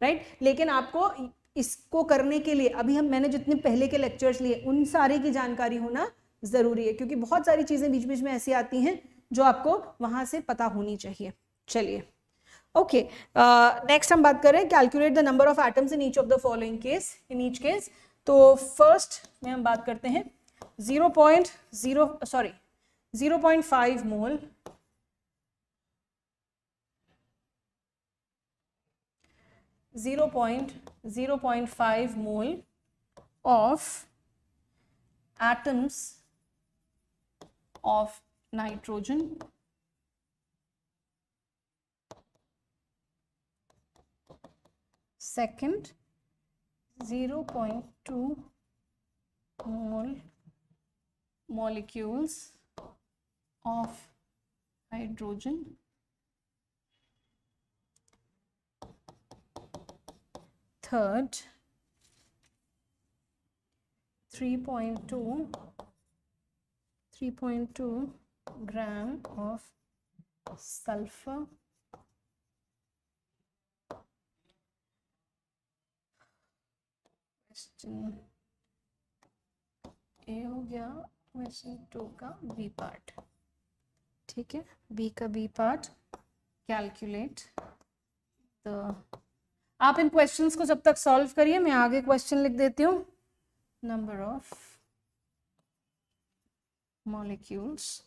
राइट, लेकिन आपको इसको करने के लिए अभी मैंने जितने पहले के लेक्चर्स लिए उन सारे की जानकारी होना जरूरी है, क्योंकि बहुत सारी चीजें बीच बीच में ऐसी आती हैं जो आपको वहां से पता होनी चाहिए। चलिए ओके, नेक्स्ट हम बात करें calculate the number of atoms in each of the following case, in each case. तो फर्स्ट में हम बात करते हैं 0.5 मोल of atoms of nitrogen second 0.2 molecules of hydrogen third 3.2 gram of sulfur question ए हो गया, क्वेश्चन 2 का बी पार्ट। ठीक है, बी का बी पार्ट कैलकुलेट। तो आप इन क्वेश्चंस को जब तक सॉल्व करिए, मैं आगे क्वेश्चन लिख देती हूँ। नंबर ऑफ मॉलिक्यूल्स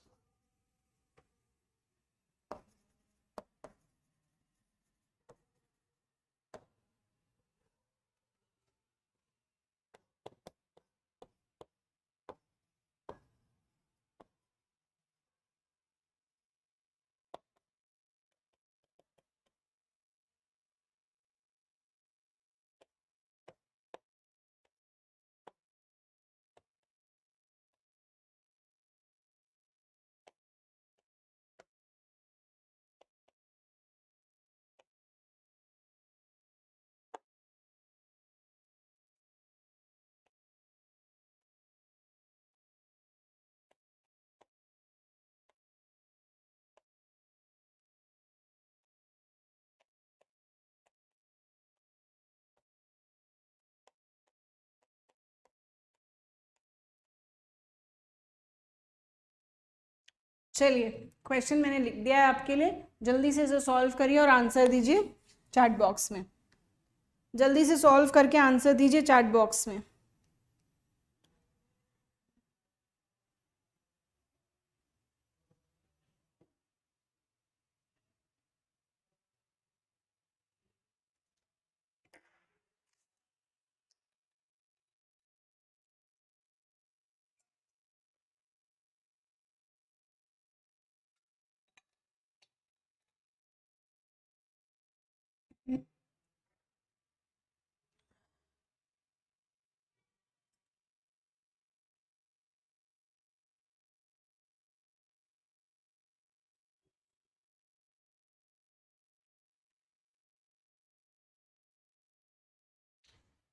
चलिए क्वेश्चन मैंने लिख दिया है आपके लिए, जल्दी से इसे सॉल्व करिए और आंसर दीजिए चैट बॉक्स में। जल्दी से सॉल्व करके आंसर दीजिए चैट बॉक्स में।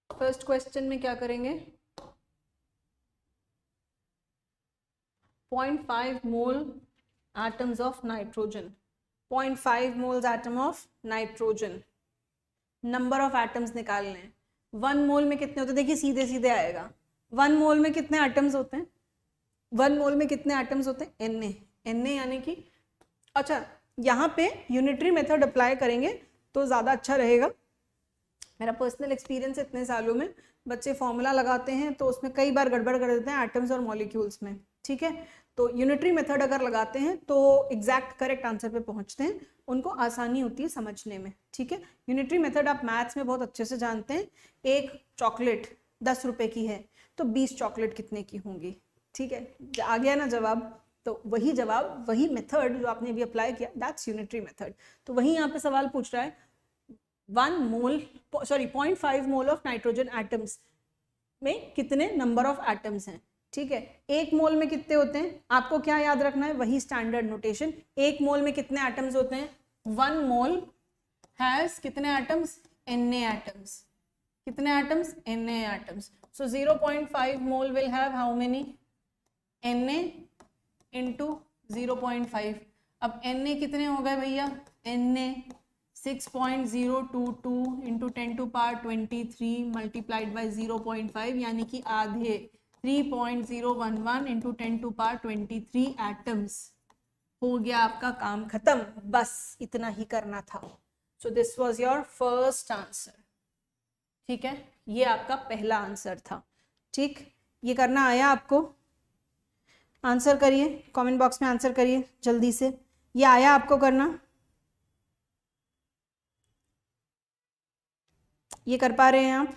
फर्स्ट क्वेश्चन में क्या करेंगे, 0.5 mole atoms of nitrogen, 0.5 moles atom of nitrogen, number of atoms निकालने हैं। 1 मोल में कितने होते हैं, देखिए सीधे सीधे आएगा। 1 मोल में कितने एटम्स होते हैं, 1 मोल में कितने एटम्स होते हैं, Na यानी कि, अच्छा यहाँ पे यूनिटरी मेथड अप्लाई करेंगे तो ज़्यादा अच्छा रहेगा। मेरा पर्सनल एक्सपीरियंस इतने सालों में, बच्चे फॉर्मूला लगाते हैं तो उसमें कई बार गड़बड़ कर देते हैं एटम्स और मॉलिक्यूल्स में। ठीक है, तो यूनिटरी मेथड अगर लगाते हैं तो एग्जैक्ट करेक्ट आंसर पे पहुंचते हैं, उनको आसानी होती है समझने में। ठीक है, यूनिटरी मेथड आप मैथ्स में बहुत अच्छे से जानते हैं। एक चॉकलेट 10 रुपए की है तो 20 चॉकलेट कितने की होंगी। ठीक है, आ गया ना जवाब, तो वही जवाब, वही मेथड जो आपने अभी अप्लाई किया, दैट्स यूनिटरी मेथड। तो वही यहाँ पे सवाल पूछ रहा है 0.5 मोल ऑफ नाइट्रोजन एटम्स में कितने नंबर ऑफ एटम्स हैं। ठीक है, 1 मोल में कितने होते हैं, आपको क्या याद रखना है, वही स्टैंडर्ड नोटेशन। 1 मोल में कितने एटम्स होते हैं, 1 मोल हैज कितने एटम्स, Na एटम्स, कितने atoms, Na atoms. So 0.5 mole will have how many, Na into 0.5. अब Na कितने हो गए भैया, Na 6.022 into 10 to power 23 multiplied by 0.5 यानी कि आधे 3.011 into 10 to power 23 एटम्स. हो गया आपका काम खत्म, बस इतना ही करना था. So this was your first answer. ठीक है, ये आपका पहला आंसर था. ठीक, ये करना आया आपको? आंसर करिए, कमेंट बॉक्स में आंसर करिए जल्दी से. ये आया आपको करना? ये कर पा रहे हैं आप?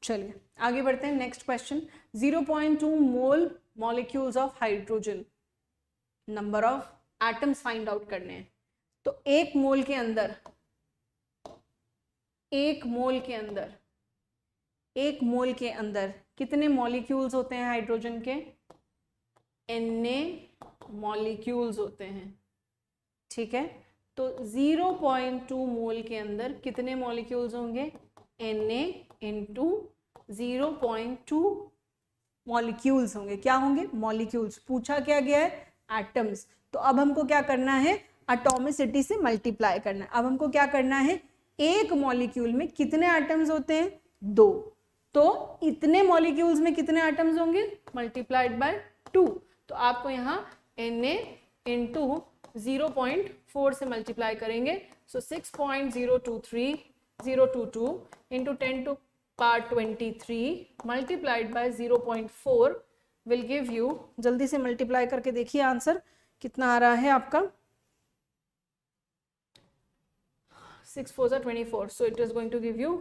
चलिए आगे बढ़ते हैं. Next question, 0.2 mole molecules of hydrogen, number of atoms find out करने हैं. तो एक मोल के अंदर, एक मोल के अंदर, एक मोल के अंदर कितने मॉलिक्यूल्स होते हैं हाइड्रोजन के? Na मॉलिक्यूल्स होते हैं. ठीक है, तो 0.2 मोल के अंदर कितने मॉलिक्यूल्स होंगे? Na इंटू 0.2 मॉलिक्यूल्स होंगे. क्या होंगे? मॉलिक्यूल्स. पूछा क्या गया है? एटम्स. तो अब हमको क्या करना है? एटॉमिसिटी से मल्टीप्लाई करना है. अब हमको क्या करना है? एक मॉलिक्यूल में कितने एटम्स होते हैं? 2. तो इतने मॉलिक्यूल्स में कितने एटम्स होंगे? Multiplied by 2. तो आपको यहाँ Na इंटू 0.4 से मल्टीप्लाई करेंगे. सो 6.022 into 10 to power 23 multiplied by 0.4 will give you, जल्दी से मल्टीप्लाई करके देखिए आंसर कितना आ रहा है आपका. 6 4 24. So it is going to give you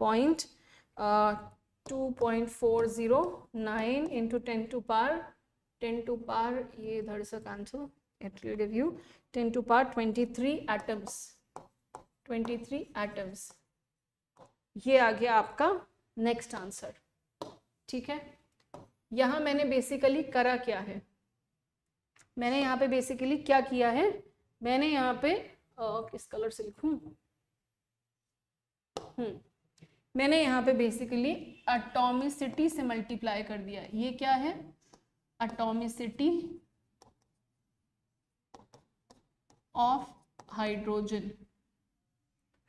2.409 into 10 to power ये इधर से cancel, it will give you 10 to power 23 atoms. 23 atoms. ये आ गया आपका नेक्स्ट आंसर. ठीक है, यहाँ मैंने बेसिकली करा क्या है? मैंने यहाँ पे बेसिकली क्या किया है? मैंने यहाँ पे किस कलर से लिखूं? मैंने यहाँ पे बेसिकली एटॉमिसिटी से मल्टीप्लाई कर दिया. ये क्या है? Atomicity of hydrogen.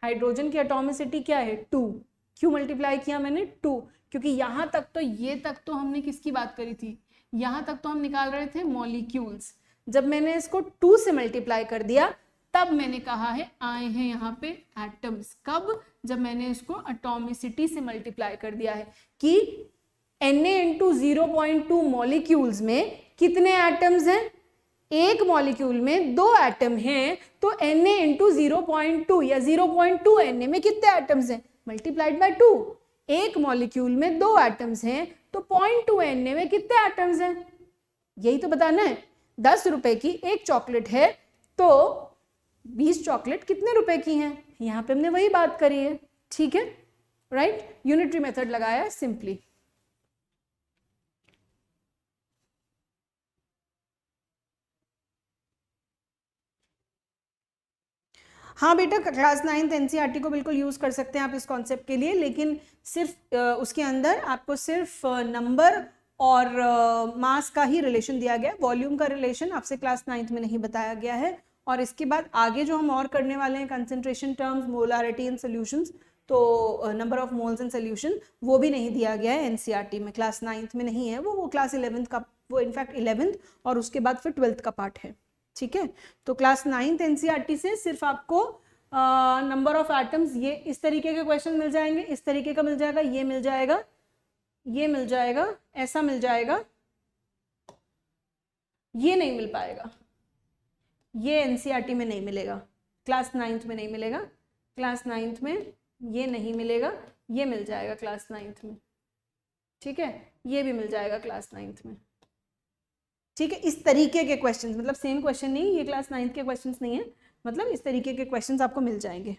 हाइड्रोजन की एटॉमिसिटी क्या है? 2. क्यों मल्टीप्लाई किया मैंने? 2. क्योंकि यहाँ तक तो, ये तक तो हमने किसकी बात करी थी? यहाँ तक तो हम निकाल रहे थे मॉलिक्यूल्स. जब मैंने इसको 2 से मल्टीप्लाई कर दिया तब मैंने कहा है आए हैं यहाँ पे एटम्स. कब? जब मैंने इसको एटॉमिसिटी से मल्टीप्लाई कर दिया है कि Na इंटू 0.2 मॉलिक्यूल्स में कितने एटम्स हैं? एक मॉलिक्यूल में 2 एटम हैं. तो Na इंटू 0.2 या 0.2 Na में कितने एटम्स हैं? Multiplied by 2. एक मॉलिक्यूल में 2 एटम्स हैं तो 0.2 Na में कितने एटम्स हैं? यही तो बताना है. 10 रुपए की एक चॉकलेट है तो 20 चॉकलेट कितने रुपए की हैं? यहाँ पे हमने वही बात करी है. ठीक है, राइट. यूनिटरी मेथड लगाया सिंपली. हाँ बेटा, क्लास 9th एनसीईआरटी को बिल्कुल यूज़ कर सकते हैं आप इस कॉन्सेप्ट के लिए, लेकिन सिर्फ उसके अंदर आपको सिर्फ नंबर और मास का ही रिलेशन दिया गया है. वॉल्यूम का रिलेशन आपसे क्लास 9th में नहीं बताया गया है. और इसके बाद आगे जो हम और करने वाले हैं, concentration terms, molarity and solutions, तो number of moles and solution, वो भी नहीं दिया गया है एनसीईआरटी में. क्लास 9th में नहीं है वो क्लास 11th का, वो इनफैक्ट 11th और उसके बाद फिर 12th का पार्ट है. ठीक है, तो क्लास 9th एनसीईआरटी से सिर्फ आपको नंबर ऑफ एटम्स, ये इस तरीके के क्वेश्चन मिल जाएंगे, इस तरीके का मिल जाएगा, ये मिल जाएगा, ये मिल जाएगा, ऐसा मिल जाएगा. ये नहीं मिल पाएगा, ये एनसीईआरटी में नहीं मिलेगा, क्लास 9th में नहीं मिलेगा. क्लास 9th में ये नहीं मिलेगा, ये मिल जाएगा क्लास 9th में. ठीक है, ये भी मिल जाएगा क्लास 9th में. ठीक है, इस तरीके के क्वेश्चंस, मतलब सेम क्वेश्चन नहीं, ये क्लास 9th के क्वेश्चंस नहीं है, मतलब इस तरीके के क्वेश्चंस आपको मिल जाएंगे.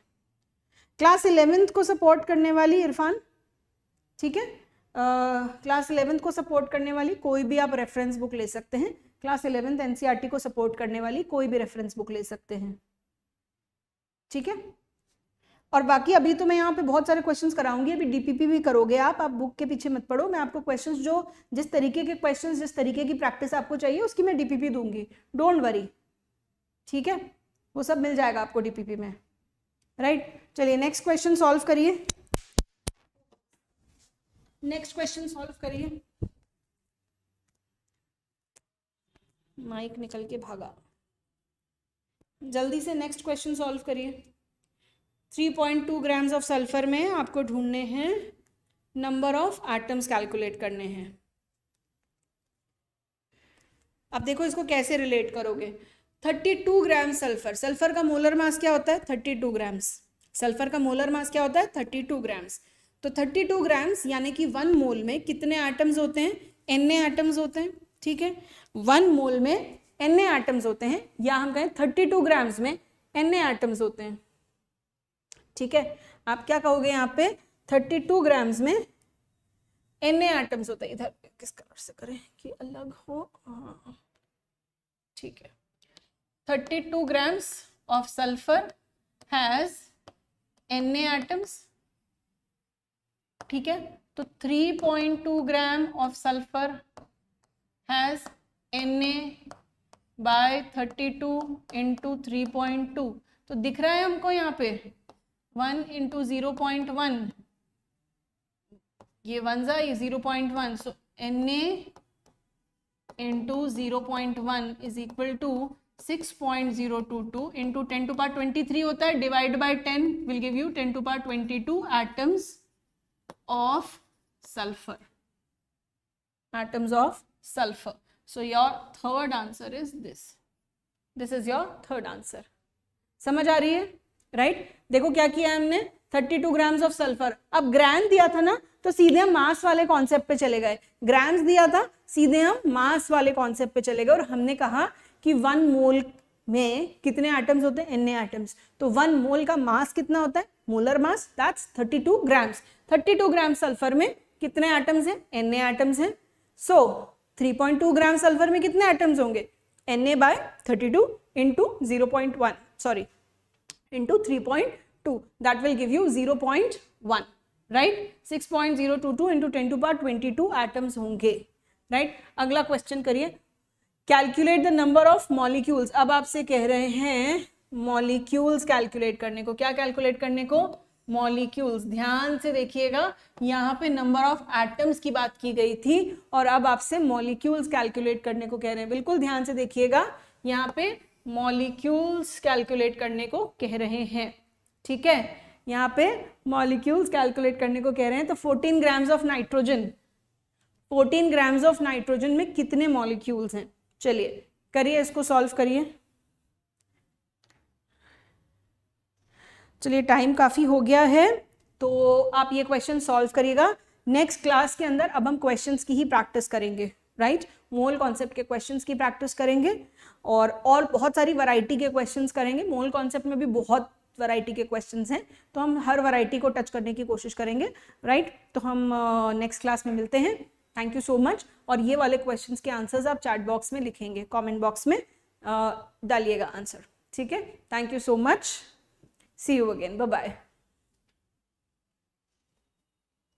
क्लास 11th को सपोर्ट करने वाली इरफान, ठीक है, क्लास 11th को सपोर्ट करने वाली कोई भी आप रेफरेंस बुक ले सकते हैं, क्लास 11th एनसीईआरटी को सपोर्ट करने वाली कोई भी रेफरेंस बुक ले सकते हैं, ठीक है। और बाकी अभी तो मैं यहाँ पे बहुत सारे क्वेश्चंस कराऊंगी, अभी डीपीपी भी करोगे आप बुक के पीछे मत पड़ो, मैं आपको क्वेश्चंस जो जिस तरीके के क्वेश्चंस जिस तरीके की प्रैक्टिस आपको चाहिए उसकी मैं डीपीपी दूंगी, डोंट वरी, ठीक है, वो सब मिल जाएगा आपको डीपीपी में, राइट। चलिए नेक्स्ट क्वेश्चन सॉल्व करिए, नेक्स्ट क्वेश्चन सॉल्व करिए। माइक निकल के भागा, जल्दी से नेक्स्ट क्वेश्चन सॉल्व करिए। 3.2 ग्राम्स ऑफ सल्फर में आपको ढूंढने हैं नंबर ऑफ एटम्स कैलकुलेट करने हैं। अब देखो इसको कैसे रिलेट करोगे। 32 ग्राम सल्फर, सल्फर का मोलर मास क्या होता है 32 ग्राम्स, सल्फर का मोलर मास क्या होता है 32 ग्राम्स। तो 32 ग्राम्स यानी कि 1 मोल में कितने एटम्स होते हैं, n एटम्स होते हैं, ठीक है। 1 मोल में n एटम्स होते हैं, या हम कहें 32 ग्राम्स में n एटम्स होते हैं, ठीक है। आप क्या कहोगे यहाँ पे 32 ग्राम्स में n एटम्स होते हैं, इधर किस कलर से करें कि अलग हो, हाँ ठीक है। 32 grams of sulfur has Na atoms, ठीक है। तो 3.2 ग्राम of sulfur has Na by 32 into 3.2, तो दिख रहा है हमको यहाँ पे 1 into 0.1, ये 1 जा ये 0.1, सो Na into 0.1 is equal to 6.022 into 10 to power 23 होता है, divide by 10 will give you 10 to power 22 atoms of sulfur, atoms of sulfur. So your third answer is this. This is your third answer. समझ आ रही है, right. देखो क्या किया हमने 32 grams of sulphur, अब ग्राम दिया था ना तो सीधे हम मास वाले कॉन्सेप्ट पे चले गए, ग्राम्स दिया था सीधे हम मास वाले कॉन्सेप्ट पे चले गए, और हमने कहा कि 1 मोल में कितने एटम्स होते हैं Na एटम्स, तो 1 मोल का मास कितना होता है, molar mass, that's 32 grams. 32 gram sulphur में कितने एटम्स हैं, Na एटम्स हैं। सो 3.2 ग्राम सल्फर में कितने एटम्स होंगे, Na by 32 into 0.1 sorry into 3.2, that will give you 0.1, right. 6.022 into 10 to power 22 atoms होंगे, राइट। अगला क्वेश्चन करिए, calculate the number of molecules. अब आपसे कह रहे हैं मॉलिक्यूल्स कैलकुलेट करने को, क्या कैलकुलेट करने को, मॉलिक्यूल्स। ध्यान से देखिएगा, यहाँ पे नंबर ऑफ एटम्स की बात की गई थी और अब आपसे मॉलिक्यूल्स कैलकुलेट करने को कह रहे हैं। बिल्कुल ध्यान से देखिएगा, यहाँ पे मॉलिक्यूल्स कैलकुलेट करने को कह रहे हैं, ठीक है। यहाँ पे मॉलिक्यूल्स कैलकुलेट करने को कह रहे हैं। तो 14 grams of nitrogen, 14 grams of nitrogen में कितने मॉलिक्यूल्स हैं, चलिए करिए इसको सॉल्व करिए। चलिए टाइम काफ़ी हो गया है, तो आप ये क्वेश्चन सॉल्व करिएगा। नेक्स्ट क्लास के अंदर अब हम क्वेश्चंस की ही प्रैक्टिस करेंगे, राइट। मोल कॉन्सेप्ट के क्वेश्चंस की प्रैक्टिस करेंगे और बहुत सारी वैरायटी के क्वेश्चंस करेंगे। मोल कॉन्सेप्ट में भी बहुत वैरायटी के क्वेश्चंस हैं, तो हम हर वैरायटी को टच करने की कोशिश करेंगे, राइट। तो हम नेक्स्ट क्लास में मिलते हैं। Thank you so much. और ये वाले क्वेश्चंस के आंसर्स आप चैट बॉक्स में लिखेंगे, कमेंट बॉक्स में डालिएगा आंसर, ठीक है। Thank you so much, see you again, bye bye.